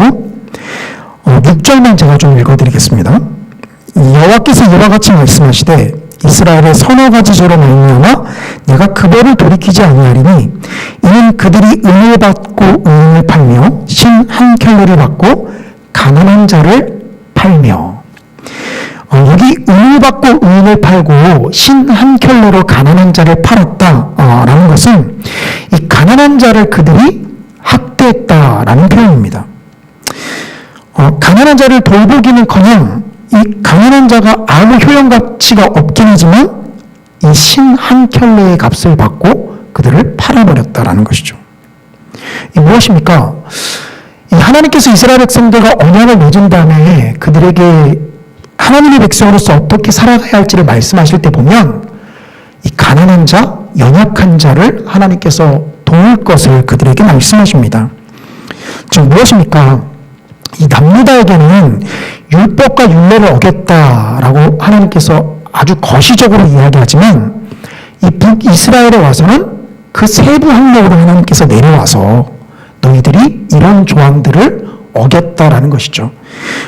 6절만 제가 좀 읽어드리겠습니다. 여호와께서 이와 같이 말씀하시되 이스라엘의 서너 가지 죄로 말미암아 내가 그 벌을 돌이키지 아니하리니 이는 그들이 은을 받고 은을 팔며 신 한 켤레를 받고 가난한 자를 팔며 여기 은을 받고 은을 팔고 신 한 켤레로 가난한 자를 팔았다라는 것은 이 가난한 자를 그들이 학대했다라는 표현입니다. 가난한 자를 돌보기는커녕 이 가난한 자가 아무 효용 가치가 없긴 하지만 이 신 한 켤레의 값을 받고 그들을 팔아버렸다라는 것이죠. 이 무엇입니까? 이 하나님께서 이스라엘 백성들과 언약을 맺은 다음에 그들에게 하나님의 백성으로서 어떻게 살아가야 할지를 말씀하실 때 보면 이 가난한 자, 연약한 자를 하나님께서 도울 것을 그들에게 말씀하십니다. 즉 무엇입니까? 이 남유다에게는 율법과 율례를 어겼다라고 하나님께서 아주 거시적으로 이야기하지만 이 북이스라엘에 와서는 그 세부 항목으로 하나님께서 내려와서 너희들이 이런 조항들을 어겼다라는 것이죠.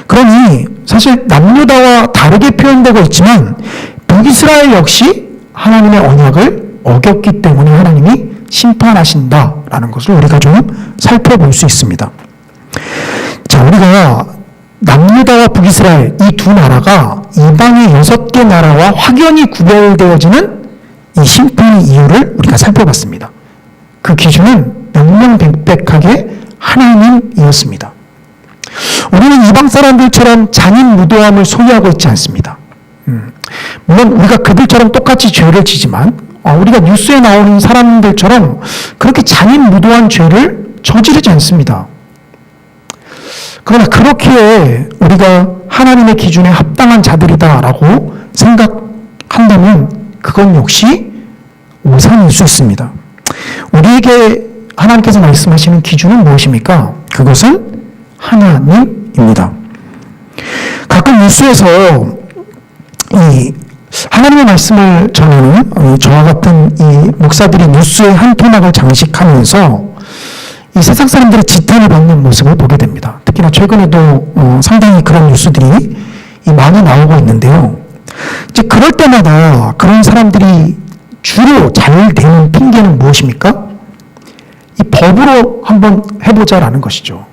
그러니 사실 남유다와 다르게 표현되고 있지만 북이스라엘 역시 하나님의 언약을 어겼기 때문에 하나님이 심판하신다라는 것을 우리가 좀 살펴볼 수 있습니다. 자, 우리가 남유다와 북이스라엘 이 두 나라가 이방의 6개 나라와 확연히 구별되어지는 이 심판의 이유를 우리가 살펴봤습니다. 그 기준은 명명백백하게 하나님이었습니다. 우리는 이방 사람들처럼 잔인무도함을 소유하고 있지 않습니다. 물론 우리가 그들처럼 똑같이 죄를 지지만 우리가 뉴스에 나오는 사람들처럼 그렇게 잔인무도한 죄를 저지르지 않습니다. 그러나 그렇기에 우리가 하나님의 기준에 합당한 자들이다라고 생각한다면 그건 역시 오산일 수 있습니다. 우리에게 하나님께서 말씀하시는 기준은 무엇입니까? 그것은 하나님입니다. 가끔 뉴스에서 이 하나님의 말씀을 전하는 저와 같은 이 목사들이 뉴스의 한 토막을 장식하면서 이 세상 사람들의 지탄을 받는 모습을 보게 됩니다. 특히나 최근에도 상당히 그런 뉴스들이 많이 나오고 있는데요. 이제 그럴 때마다 그런 사람들이 주로 잘 되는 핑계는 무엇입니까? 이 법으로 한번 해보자라는 것이죠.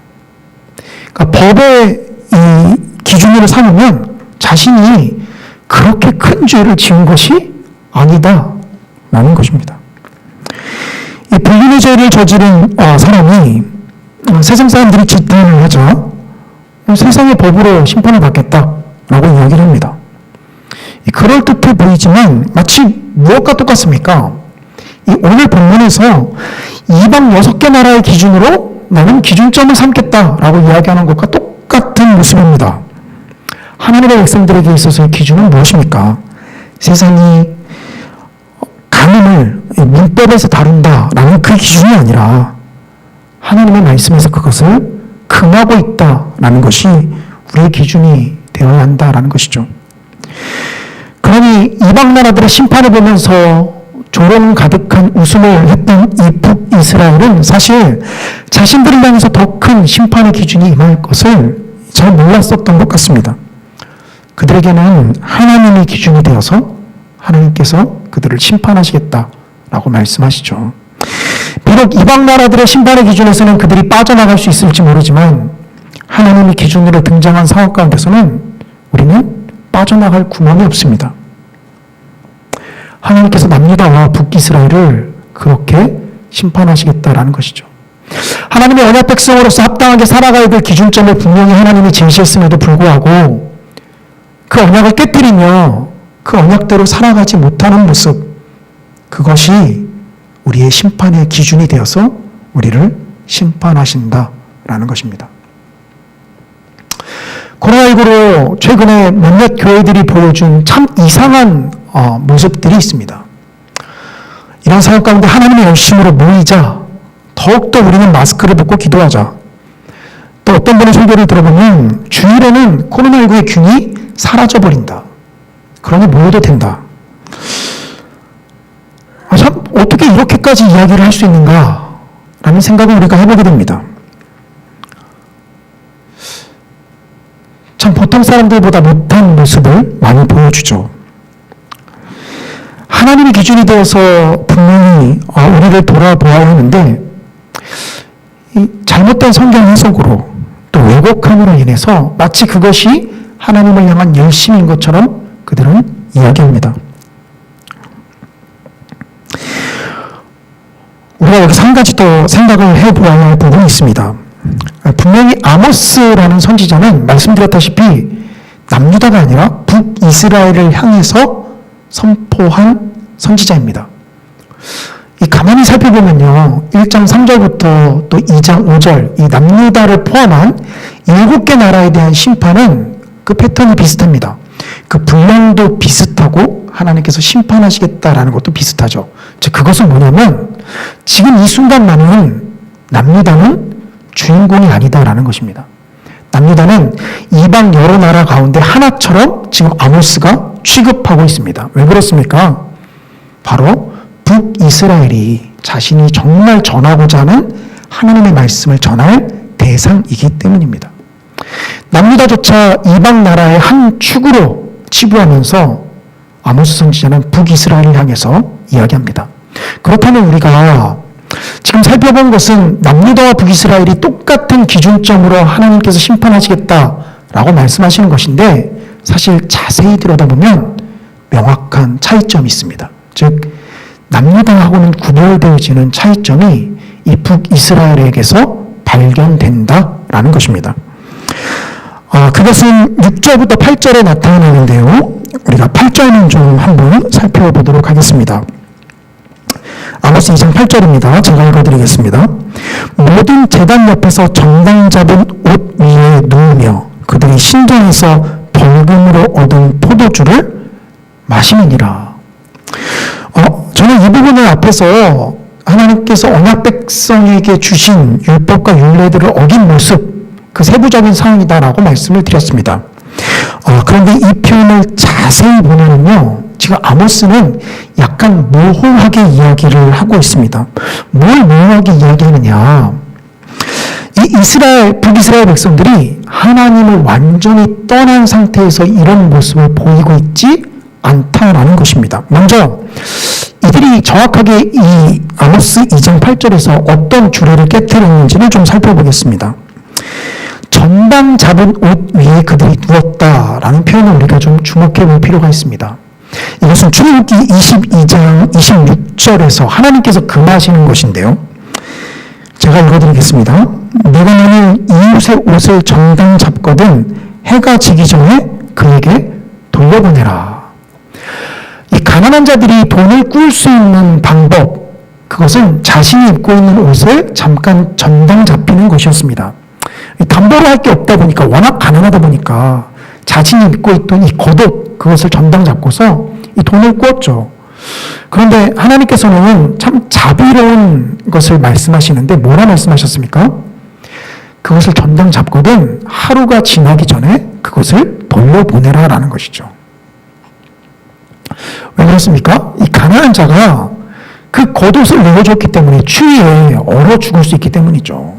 그러니까 법의 이 기준으로 삼으면 자신이 그렇게 큰 죄를 지은 것이 아니다라는 것입니다. 이 불륜의 죄를 저지른 사람이 세상 사람들이 지탄을 하자 세상의 법으로 심판을 받겠다라고 이야기를 합니다. 그럴듯해 보이지만 마치 무엇과 똑같습니까? 이 오늘 본문에서 이방 6개 나라의 기준으로 나는 기준점을 삼겠다라고 이야기하는 것과 똑같은 모습입니다. 하나님의 백성들에게 있어서의 기준은 무엇입니까? 세상이 간음을 문법에서 다룬다라는 그 기준이 아니라 하나님의 말씀에서 그것을 금하고 있다라는 것이 우리의 기준이 되어야 한다라는 것이죠. 그러니 이방 나라들의 심판을 보면서 조롱 가득한 웃음을 했던 이 북이스라엘은 사실 자신들을 향해서 더 큰 심판의 기준이 임할 것을 잘 몰랐었던 것 같습니다. 그들에게는 하나님의 기준이 되어서 하나님께서 그들을 심판하시겠다라고 말씀하시죠. 비록 이방 나라들의 심판의 기준에서는 그들이 빠져나갈 수 있을지 모르지만 하나님의 기준으로 등장한 상황 가운데서는 우리는 빠져나갈 구멍이 없습니다. 하나님께서 남유다와 북이스라엘을 그렇게 심판하시겠다라는 것이죠. 하나님의 언약 백성으로서 합당하게 살아가야 될 기준점을 분명히 하나님이 제시했음에도 불구하고 그 언약을 깨뜨리며 그 언약대로 살아가지 못하는 모습, 그것이 우리의 심판의 기준이 되어서 우리를 심판하신다라는 것입니다. 코로나19로 최근에 몇몇 교회들이 보여준 참 이상한 모습들이 있습니다. 이런 상황 가운데 하나님의 열심으로 모이자 더욱더 우리는 마스크를 벗고 기도하자. 또 어떤 분의 설교를 들어보면 주일에는 코로나19의 균이 사라져버린다. 그러니 모여도 된다. 참 어떻게 이렇게까지 이야기를 할 수 있는가 라는 생각을 우리가 해보게 됩니다. 참 보통 사람들보다 못한 모습을 많이 보여주죠. 하나님의 기준이 되어서 분명히 우리를 돌아보아야 하는데 이 잘못된 성경 해석으로 또 왜곡함으로 인해서 마치 그것이 하나님을 향한 열심인 것처럼 그들은 이야기합니다. 우리가 여기서 한 가지 더 생각을 해보아야 할 부분이 있습니다. 분명히 아모스라는 선지자는 말씀드렸다시피 남유다가 아니라 북이스라엘을 향해서 선포한 선지자입니다. 이 가만히 살펴보면요, 1장 3절부터 또 2장 5절 이 남유다를 포함한 7개 나라에 대한 심판은 그 패턴이 비슷합니다. 그 분량도 비슷하고 하나님께서 심판하시겠다라는 것도 비슷하죠. 즉 그것은 뭐냐면 지금 이 순간만은 남유다는 주인공이 아니다라는 것입니다. 남유다는 이방 여러 나라 가운데 하나처럼 지금 아모스가 취급하고 있습니다. 왜 그렇습니까? 바로 북이스라엘이 자신이 정말 전하고자 하는 하나님의 말씀을 전할 대상이기 때문입니다. 남유다조차 이방 나라의 한 축으로 치부하면서 아모스 선지자는 북이스라엘을 향해서 이야기합니다. 그렇다면 우리가 지금 살펴본 것은 남유다와 북이스라엘이 똑같은 기준점으로 하나님께서 심판하시겠다라고 말씀하시는 것인데 사실 자세히 들여다보면 명확한 차이점이 있습니다. 즉 남유다하고는 구별되어지는 차이점이 이 북이스라엘에게서 발견된다라는 것입니다. 그것은 6절부터 8절에 나타나는데요. 우리가 8절은 좀 한번 살펴보도록 하겠습니다. 아모스 2장 8절입니다. 제가 읽어드리겠습니다. 모든 제단 옆에서 정당 잡은 옷 위에 누우며 그들이 신전에서 벌금으로 얻은 포도주를 마시느니라. 저는 이 부분을 앞에서 하나님께서 언약 백성에게 주신 율법과 율례들을 어긴 모습, 그 세부적인 상황이다라고 말씀을 드렸습니다. 그런데 이 표현을 자세히 보면요, 지금 아모스는 약간 모호하게 이야기를 하고 있습니다. 뭘 모호하게 이야기하느냐? 이 북이스라엘 백성들이 하나님을 완전히 떠난 상태에서 이런 모습을 보이고 있지 않다라는 것입니다. 먼저 이들이 정확하게 이 아모스 2장 8절에서 어떤 주례를 깨뜨렸는지를 좀 살펴보겠습니다. 전당 잡은 옷 위에 그들이 누웠다라는 표현을 우리가 좀 주목해 볼 필요가 있습니다. 이것은 출애굽기 22장 26절에서 하나님께서 금하시는 것인데요. 제가 읽어드리겠습니다. 내가 너는 이웃의 옷을 정당 잡거든 해가 지기 전에 그에게 돌려보내라. 이 가난한 자들이 돈을 꿀 수 있는 방법, 그것은 자신이 입고 있는 옷을 잠깐 전당 잡히는 것이었습니다. 담보로 할 게 없다 보니까, 워낙 가난하다 보니까 자신이 입고 있던 이 겉옷, 그것을 전당 잡고서 이 돈을 꾸었죠. 그런데 하나님께서는 참 자비로운 것을 말씀하시는데 뭐라 말씀하셨습니까? 그것을 전당 잡거든 하루가 지나기 전에 그것을 돌려보내라 라는 것이죠. 왜 그렇습니까? 이 가난한 자가 그 겉옷을 내어줬기 때문에 추위에 얼어 죽을 수 있기 때문이죠.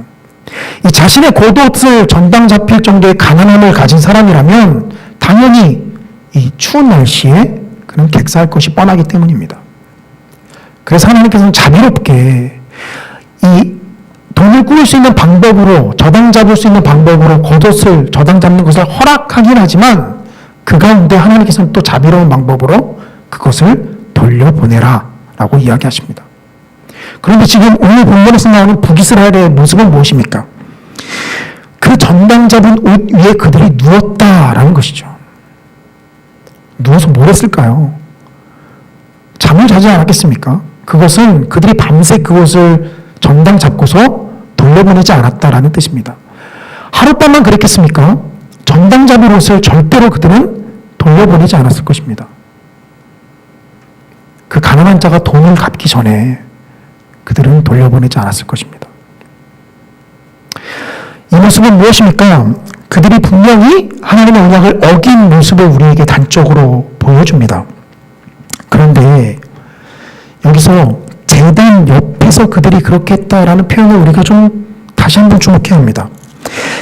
이 자신의 겉옷을 전당 잡힐 정도의 가난함을 가진 사람이라면 당연히 이 추운 날씨에 그는 객사할 것이 뻔하기 때문입니다. 그래서 하나님께서는 자비롭게 이 돈을 꾸릴 수 있는 방법으로, 저당 잡을 수 있는 방법으로 겉옷을 저당 잡는 것을 허락하긴 하지만 그 가운데 하나님께서는 또 자비로운 방법으로 그것을 돌려보내라 라고 이야기하십니다. 그런데 지금 오늘 본문에서 나오는 북이스라엘의 모습은 무엇입니까? 그 전당 잡은 옷 위에 그들이 누웠다라는 것이죠. 누워서 뭘 했을까요? 잠을 자지 않았겠습니까? 그것은 그들이 밤새 그것을 전당 잡고서 돌려보내지 않았다라는 뜻입니다. 하룻밤만 그랬겠습니까? 전당 잡은 옷을 절대로 그들은 돌려보내지 않았을 것입니다. 그 가난한 자가 돈을 갚기 전에 그들은 돌려보내지 않았을 것입니다. 이 모습은 무엇입니까? 그들이 분명히 하나님의 언약을 어긴 모습을 우리에게 단적으로 보여줍니다. 그런데 여기서 제단 옆에서 그들이 그렇게 했다라는 표현을 우리가 좀 다시 한번 주목해야 합니다.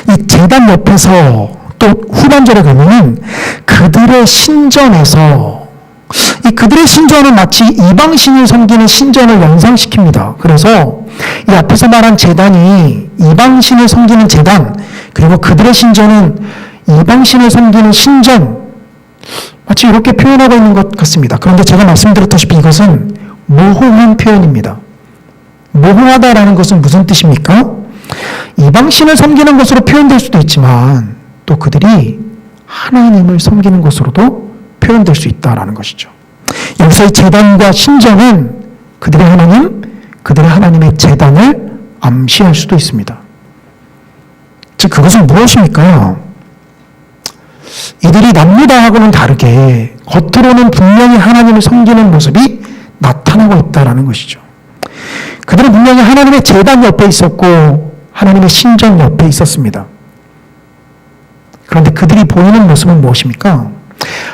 이 제단 옆에서 또 후반절에 가면은 그들의 신전에서, 이 그들의 신전은 마치 이방신을 섬기는 신전을 연상시킵니다. 그래서 이 앞에서 말한 제단이 이방신을 섬기는 제단, 그리고 그들의 신전은 이방신을 섬기는 신전, 마치 이렇게 표현하고 있는 것 같습니다. 그런데 제가 말씀드렸다시피 이것은 모호한 표현입니다. 모호하다라는 것은 무슨 뜻입니까? 이방신을 섬기는 것으로 표현될 수도 있지만 또 그들이 하나님을 섬기는 것으로도 표현될 수 있다라는 것이죠. 여기서 이 제단과 신전은 그들의 하나님, 그들의 하나님의 제단을 암시할 수도 있습니다. 즉 그것은 무엇입니까? 이들이 남유다하고는 다르게 겉으로는 분명히 하나님을 섬기는 모습이 나타나고 있다는 것이죠. 그들은 분명히 하나님의 제단 옆에 있었고 하나님의 신전 옆에 있었습니다. 그런데 그들이 보이는 모습은 무엇입니까?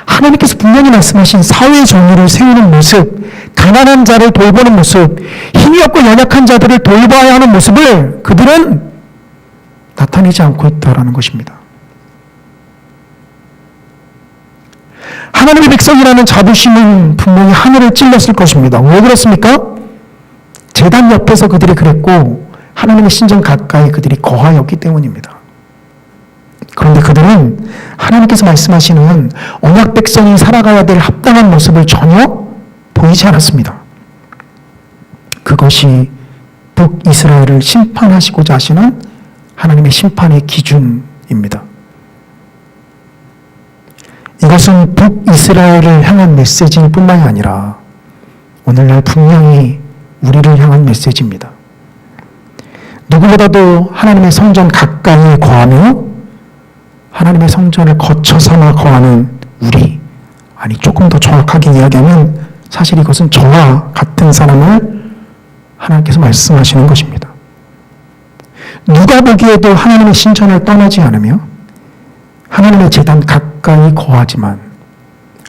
하나님께서 분명히 말씀하신 사회 정의를 세우는 모습, 가난한 자를 돌보는 모습, 힘이 없고 연약한 자들을 돌봐야 하는 모습을 그들은 나타내지 않고 있다라는 것입니다. 하나님의 백성이라는 자부심은 분명히 하늘을 찔렀을 것입니다. 왜 그렇습니까? 제단 옆에서 그들이 그랬고 하나님의 신전 가까이 그들이 거하였기 때문입니다. 그런데 그들은 하나님께서 말씀하시는 언약 백성이 살아가야 될 합당한 모습을 전혀 보이지 않았습니다. 그것이 북이스라엘을 심판하시고자 하시는 하나님의 심판의 기준입니다. 이것은 북이스라엘을 향한 메시지일 뿐만이 아니라 오늘날 분명히 우리를 향한 메시지입니다. 누구보다도 하나님의 성전 가까이에 거하며 하나님의 성전을 거쳐서나 거하는 우리, 아니 조금 더 정확하게 이야기하면 사실 이것은 저와 같은 사람을 하나님께서 말씀하시는 것입니다. 누가 보기에도 하나님의 신전을 떠나지 않으며 하나님의 제단 가까이 거하지만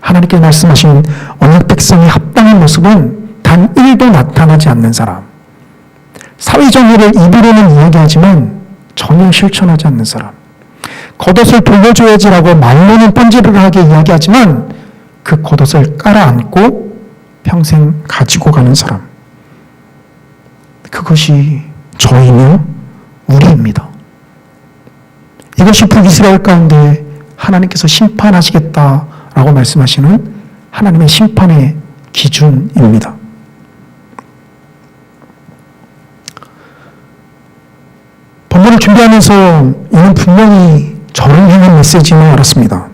하나님께 말씀하신 언약 백성의 합당한 모습은 단 1도 나타나지 않는 사람, 사회정의를 입으로는 이야기하지만 전혀 실천하지 않는 사람, 겉옷을 돌려줘야지라고 말로는 뻔질을 이야기하지만 그 겉옷을 깔아안고 평생 가지고 가는 사람, 그것이 저희며 우리입니다. 이것이 북이스라엘 가운데 하나님께서 심판하시겠다라고 말씀하시는 하나님의 심판의 기준입니다. 본문을 준비하면서 이는 분명히 저를 향한 메시지임을 알았습니다.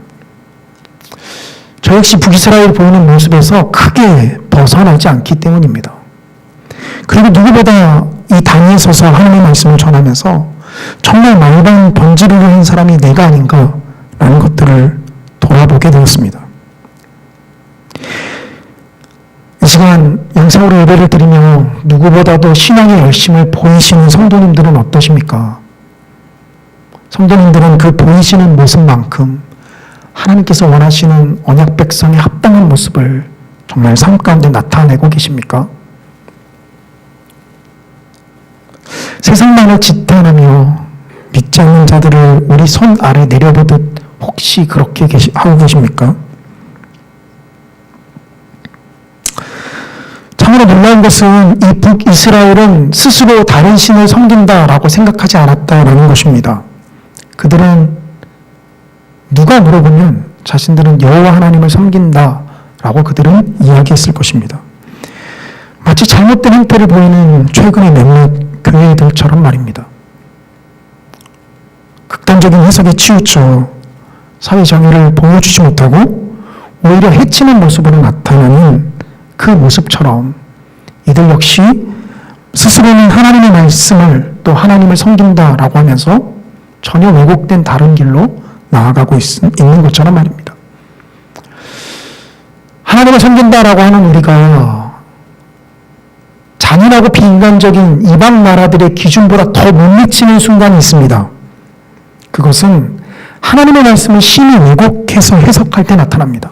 저 역시 북이스라엘을 보이는 모습에서 크게 벗어나지 않기 때문입니다. 그리고 누구보다 이 단위에 서서 하나님의 말씀을 전하면서 정말 말반 번지르르 한 사람이 내가 아닌가라는 것들을 돌아보게 되었습니다. 이 시간 영상으로 예배를 드리며 누구보다도 신앙의 열심을 보이시는 성도님들은 어떠십니까? 성도님들은 그 보이시는 모습만큼 하나님께서 원하시는 언약 백성의 합당한 모습을 정말 삶 가운데 나타내고 계십니까? 세상만을 지탄하며 믿지 않는 자들을 우리 손 아래 내려보듯 혹시 그렇게 하고 계십니까? 참으로 놀라운 것은 이 북이스라엘은 스스로 다른 신을 섬긴다라고 생각하지 않았다라는 것입니다. 그들은 누가 물어보면 자신들은 여호와 하나님을 섬긴다라고 그들은 이야기했을 것입니다. 마치 잘못된 행태를 보이는 최근의 몇몇 교회들처럼 말입니다. 극단적인 해석에 치우쳐 사회정의를 보여주지 못하고 오히려 해치는 모습으로 나타나는 그 모습처럼 이들 역시 스스로는 하나님의 말씀을 또 하나님을 섬긴다라고 하면서 전혀 왜곡된 다른 길로 나아가고 있는 것처럼 말입니다. 하나님을 섬긴다라고 하는 우리가 잔인하고 비인간적인 이방 나라들의 기준보다 더 못 미치는 순간이 있습니다. 그것은 하나님의 말씀을 심히 왜곡해서 해석할 때 나타납니다.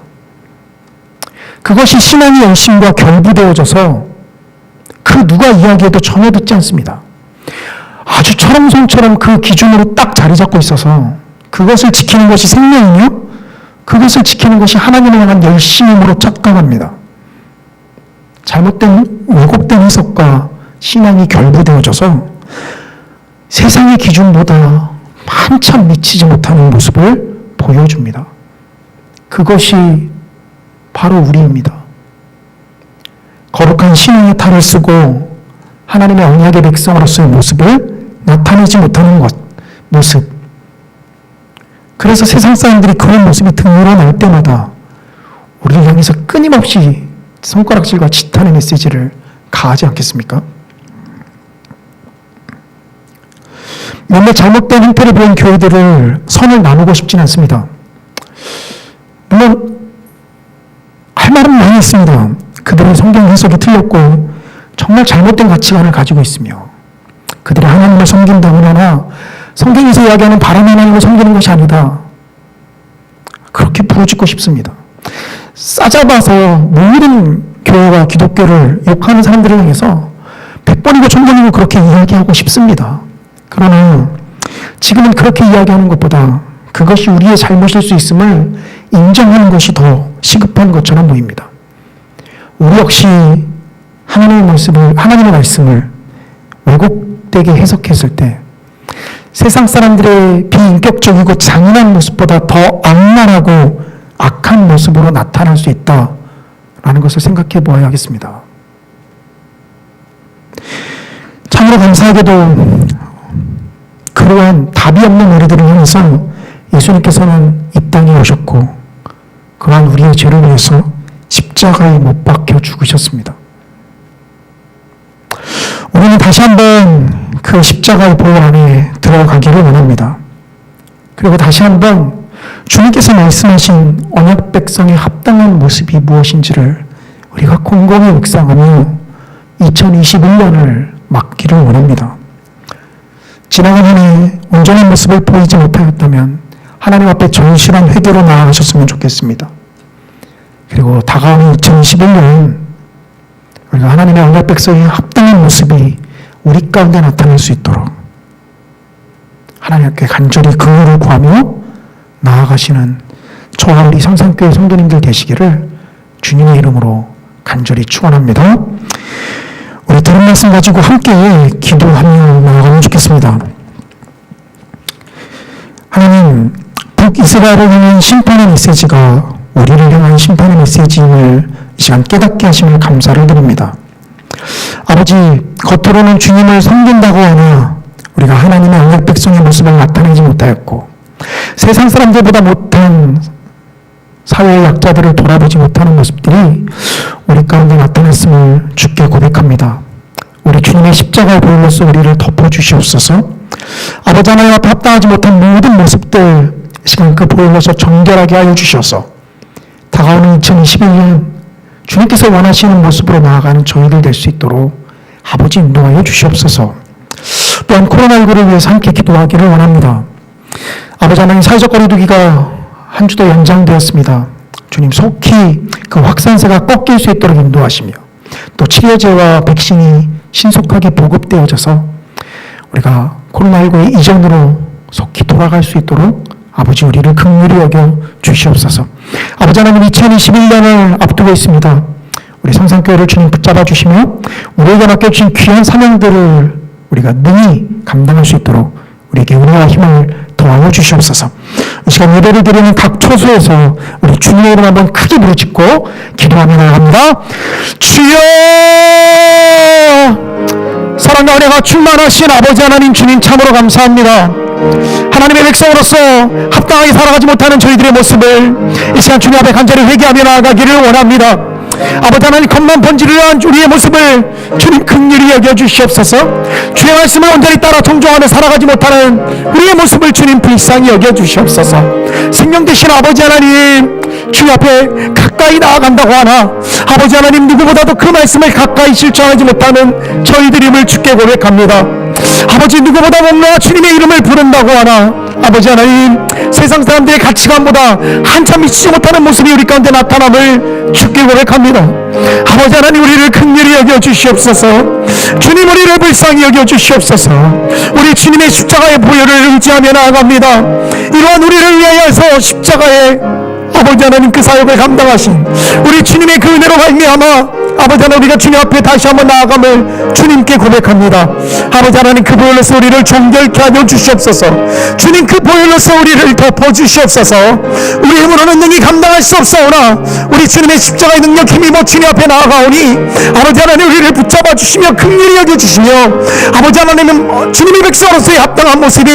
그것이 신앙의 열심과 결부되어져서 그 누가 이야기해도 전혀 듣지 않습니다. 아주 철옹성처럼 그 기준으로 딱 자리 잡고 있어서 그것을 지키는 것이 생명이며 그것을 지키는 것이 하나님을 향한 열심으로 착각합니다. 잘못된 왜곡된 해석과 신앙이 결부되어져서 세상의 기준보다 한참 미치지 못하는 모습을 보여줍니다. 그것이 바로 우리입니다. 거룩한 신앙의 탈을 쓰고 하나님의 언약의 백성으로서의 모습을 나타내지 못하는 모습. 그래서 세상 사람들이 그런 모습이 드러날 때마다 우리를 향해서 끊임없이 손가락질과 지탄의 메시지를 가하지 않겠습니까? 몇몇 잘못된 행태를 보인 교회들을 선을 나누고 싶진 않습니다. 물론 할 말은 많이 있습니다. 그들은 성경 해석이 틀렸고 정말 잘못된 가치관을 가지고 있으며 그들이 하나님을 섬긴다고 하나 성경에서 이야기하는 바람 하나님을 섬기는 것이 아니다. 그렇게 부르짖고 싶습니다. 싸잡아서 모든 교회와 기독교를 욕하는 사람들을 향해서 100번이고 1000번이고 그렇게 이야기하고 싶습니다. 그러나 지금은 그렇게 이야기하는 것보다 그것이 우리의 잘못일 수 있음을 인정하는 것이 더 시급한 것처럼 보입니다. 우리 역시 하나님의 말씀을 왜곡되게 해석했을 때 세상 사람들의 비인격적이고 잔인한 모습보다 더 악랄하고 악한 모습으로 나타날 수 있다라는 것을 생각해 보아야겠습니다. 참으로 감사하게도 그러한 답이 없는 우리들을 향해서 예수님께서는 이 땅에 오셨고 그러한 우리의 죄를 위해서 십자가에 못 박혀 죽으셨습니다. 우리는 다시 한번 그 십자가의 보혈 안에 들어가기를 원합니다. 그리고 다시 한번 주님께서 말씀하신 언약 백성의 합당한 모습이 무엇인지를 우리가 곰곰이 묵상하며 2021년을 맞기를 원합니다. 지나간 한 해 온전한 모습을 보이지 못하였다면 하나님 앞에 정실한 회개로 나아가셨으면 좋겠습니다. 그리고 다가오는 2021년 우리가 하나님의 언약 백성의 합당한 모습이 우리 가운데 나타날 수 있도록 하나님께 간절히 긍휼을 구하며 나아가시는 저와 우리 성산교회 성도님들 되시기를 주님의 이름으로 간절히 축원합니다. 우리 들은 말씀 가지고 함께 기도하며 나아가면 좋겠습니다. 하나님, 북이스라엘을 향한 심판의 메시지가 우리를 향한 심판의 메시지임을 이 시간 깨닫게 하심을 감사를 드립니다. 아버지, 겉으로는 주님을 섬긴다고 하나 우리가 하나님의 언약 백성의 모습을 나타내지 못하였고 세상 사람들보다 못한 사회의 약자들을 돌아보지 못하는 모습들이 우리 가운데 나타났음을 주께 고백합니다. 우리 주님의 십자가의 보혈로서 우리를 덮어주시옵소서. 아버지 하나님 앞에 합당하지 못한 모든 모습들 이 시간 그 보혈로서 정결하게 하여 주셔서 다가오는 2021년 주님께서 원하시는 모습으로 나아가는 저희들 될 수 있도록 아버지 인도하여 주시옵소서. 또한 코로나19를 위해서 함께 기도하기를 원합니다. 아버지 하나님, 사회적 거리두기가 한 주 더 연장되었습니다. 주님, 속히 그 확산세가 꺾일 수 있도록 인도하시며 또 치료제와 백신이 신속하게 보급되어져서 우리가 코로나19의 이전으로 속히 돌아갈 수 있도록 아버지 우리를 긍휼히 여겨 주시옵소서. 아버지 하나님, 2021년을 앞두고 있습니다. 우리 성산교회를 주님 붙잡아 주시며 우리에게 맡겨주신 귀한 사명들을 우리가 능히 감당할 수 있도록 우리에게 은혜와 힘을 더하여 주시옵소서. 이 시간 예배를 드리는 각 처소에서 우리 주님의 이름 한번 크게 부르짖고 기도하며 나아갑니다. 주여! 사랑과 은혜가 충만하신 아버지 하나님, 주님 참으로 감사합니다. 하나님의 백성으로서 합당하게 살아가지 못하는 저희들의 모습을 이 시간 주님 앞에 간절히 회개하며 나아가기를 원합니다. 아버지 하나님, 겉만 번지르르한 우리의 모습을 주님 긍휼히 여겨주시옵소서. 주의 말씀을 온전히 따라 동정하며 살아가지 못하는 우리의 모습을 주님 불쌍히 여겨주시옵소서. 생명 되신 아버지 하나님, 주님 앞에 가까이 나아간다고 하나 아버지 하나님, 누구보다도 그 말씀을 가까이 실천하지 못하는 저희들임을 주께 고백합니다. 아버지, 누구보다 목놓아 주님의 이름을 부른다고 하나 아버지 하나님, 세상 사람들의 가치관보다 한참 미치지 못하는 모습이 우리 가운데 나타남을 주께 고백합니다. 아버지 하나님, 우리를 긍휼히 여겨주시옵소서. 주님, 우리를 불쌍히 여겨주시옵소서. 우리 주님의 십자가의 보혈을 의지하며 나아갑니다. 이러한 우리를 위하여서 십자가의 아버지 하나님 그 사역을 감당하신 우리 주님의 그 은혜로 말미암아 아버지 하나님, 우리가 주님 앞에 다시 한번 나아감을 주님께 고백합니다. 아버지 하나님, 그 보혈로서 우리를 정결케 하여 주시옵소서. 주님, 그 보혈로서 우리를 덮어주시옵소서. 우리 힘으로는 능히 감당할 수 없사오나 우리 주님의 십자가의 능력 힘입어 주님 앞에 나아가오니 아버지 하나님, 우리를 붙잡아 주시며 긍휼히 여겨주시며 아버지 하나님은 주님의 백성으로서의 합당한 모습이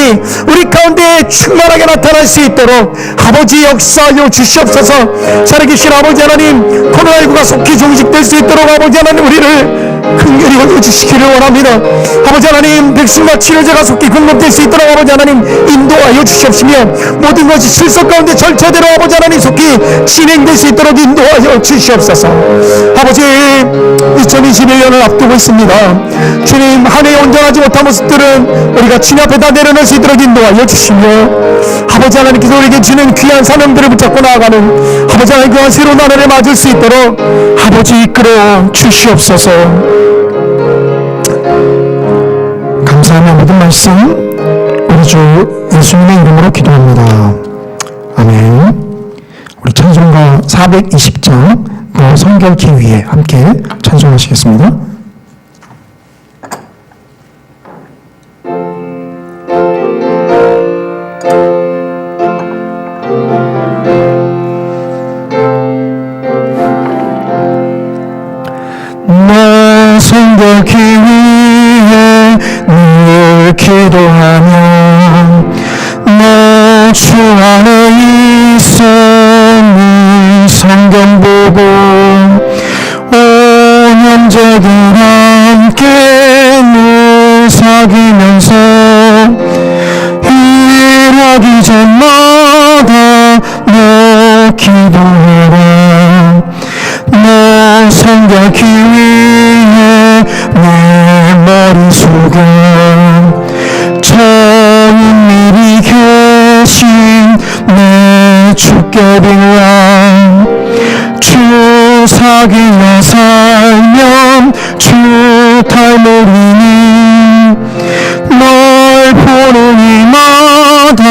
우리 가운데 충만하게 나타날 수 있도록 아버지 역사하여 주시옵소서. 살아계신 아버지 하나님, 코로나19가 속히 종식될 수 있도록 아버지 하나님, 우리를 긍휼히 여겨주시기를 원합니다. 아버지 하나님, 백성과 치료제가 속히 공급될 수 있도록 아버지 하나님 인도하여 주시옵시며, 모든 것이 실속 가운데 절차대로 아버지 하나님 속히 진행될 수 있도록 인도하여 주시옵소서. 아버지, 2021년을 앞두고 있습니다. 주님, 한 해 온전하지 못한 모습들은 우리가 주님 앞에 다 내려놓을 수 있도록 인도하여 주시며, 아버지 하나님께서 우리에게 주는 귀한 사명들을 붙잡고 나아가는 아버지 하나님, 그와 새로운 나라를 맞을 수 있도록 아버지 이끌어 주시옵소서. 감사하며 모든 말씀 우리 주 예수님의 이름으로 기도합니다. 아멘. 우리 찬송가 420장 너 성결케 위해 함께 찬송하시겠습니다. 너 성결케 위해 늘 기도하며 너 주 안에 있으니 성경 보고 오년제들 함께 늘 사귀면서 일하기 전마다 너 기도해라. 너 성결케 위해 내 머릿속에 저 은밀히 계신 내 주께 빌라. 주 사귀며 살면 주 닮으리니 널 보는 이마다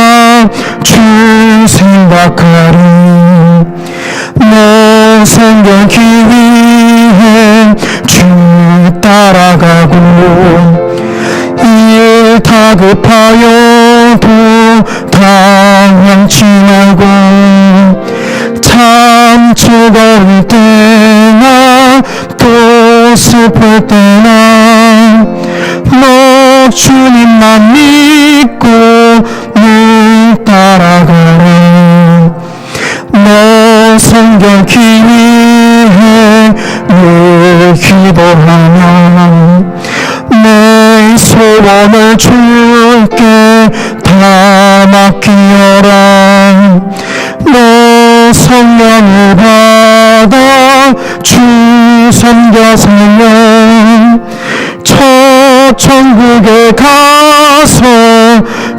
주 생각하리. 너 성결케 위해 주 따라가고 일 다급하여도 당황치 말고 참 즐거울 때나 또 슬플 때나 너 주님만 믿고 늘 따라가라. 너 성결케 위해 늘 기도하며 내 소원을 주께 다 맡기어라. 너 성령을 받아 주 섬겨 살면 저 천국에 가서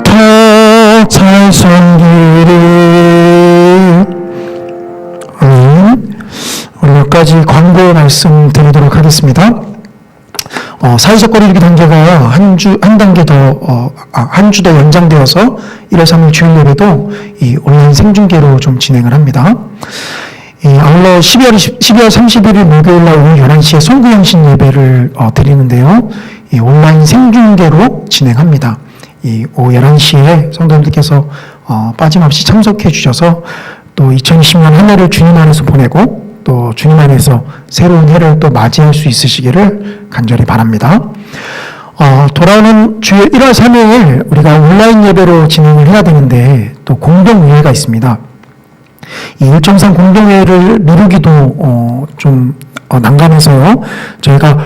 더 잘 섬기리. 우리 몇 가지 광고 말씀 드리도록 하겠습니다. 사회적 거리두기 단계가 한 단계 더, 한 주 더 연장되어서 1월 3일 주일 예배도 이 온라인 생중계로 좀 진행을 합니다. 아울러 12월 31일 목요일 날 오후 11시에 송구영신 예배를 드리는데요. 이 온라인 생중계로 진행합니다. 이 오후 11시에 성도님들께서 빠짐없이 참석해 주셔서 또 2020년 한 해를 주님 안에서 보내고 또 주님 안에서 새로운 해를 또 맞이할 수 있으시기를 간절히 바랍니다. 돌아오는 주일 1월 3일 우리가 온라인 예배로 진행을 해야 되는데 또 공동회의가 있습니다. 이 일정상 공동회의를 미루기도 좀 난감해서요. 저희가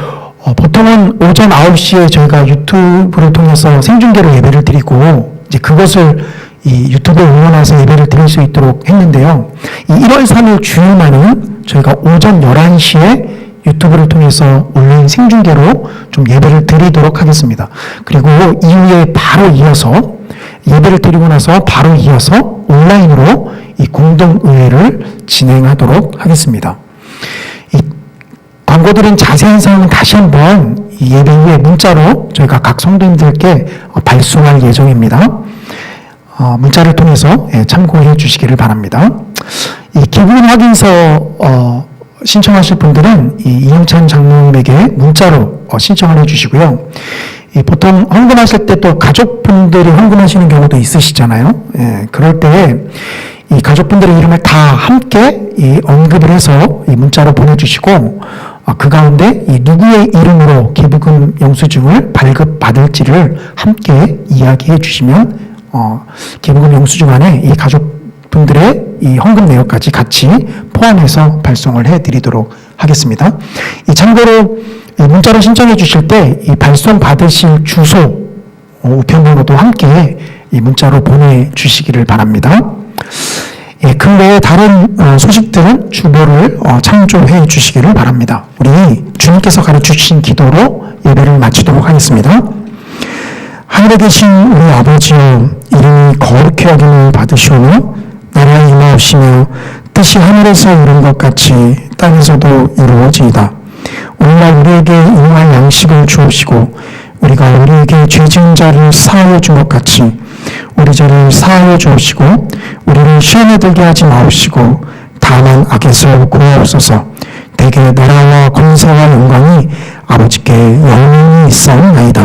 보통은 오전 9시에 저희가 유튜브를 통해서 생중계로 예배를 드리고 이제 그것을 이 유튜브에 응원해서 예배를 드릴 수 있도록 했는데요. 이 1월 3일 주일만은 저희가 오전 11시에 유튜브를 통해서 온라인 생중계로 좀 예배를 드리도록 하겠습니다. 그리고 이후에 바로 이어서 예배를 드리고 나서 바로 이어서 온라인으로 이 공동의회를 진행하도록 하겠습니다. 이 광고드린 자세한 사항은 다시 한번 이 예배 후에 문자로 저희가 각 성도님들께 발송할 예정입니다. 문자를 통해서 참고해 주시기를 바랍니다. 이 기분 확인서 신청하실 분들은 이영찬 장로님에게 문자로 신청을 해주시고요. 보통 헌금하실 때 또 가족분들이 헌금하시는 경우도 있으시잖아요. 그럴 때 이 가족분들의 이름을 다 함께 언급을 해서 문자로 보내주시고 그 가운데 누구의 이름으로 기부금 영수증을 발급받을지를 함께 이야기해 주시면 기부금 영수증 안에 이 가족분들의 이 헌금 내역까지 같이 포함해서 발송을 해드리도록 하겠습니다. 참고로 이 문자로 신청해 주실 때 이 발송 받으실 주소, 우편번호도 함께 이 문자로 보내주시기를 바랍니다. 예, 그 외에 다른 소식들은 주보를 참조해 주시기를 바랍니다. 우리 주님께서 가르쳐 주신 기도로 예배를 마치도록 하겠습니다. 하늘에 계신 우리 아버지여, 이름이 거룩히 여김을 받으시오며 나라가 임하옵시며 뜻이 하늘에서 이룬 것 같이 땅에서도 이루어지이다. 오늘날 우리에게 일용할 양식을 주옵시고 우리가 우리에게 죄 지은 자를 사하여 준 것 같이 우리 죄를 사하여 주옵시고 우리를 시험에 들게 하지 마옵시고 다만 악에서 구하옵소서. 대개 나라와 권세와 영광이 아버지께 영원히 있사옵나이다.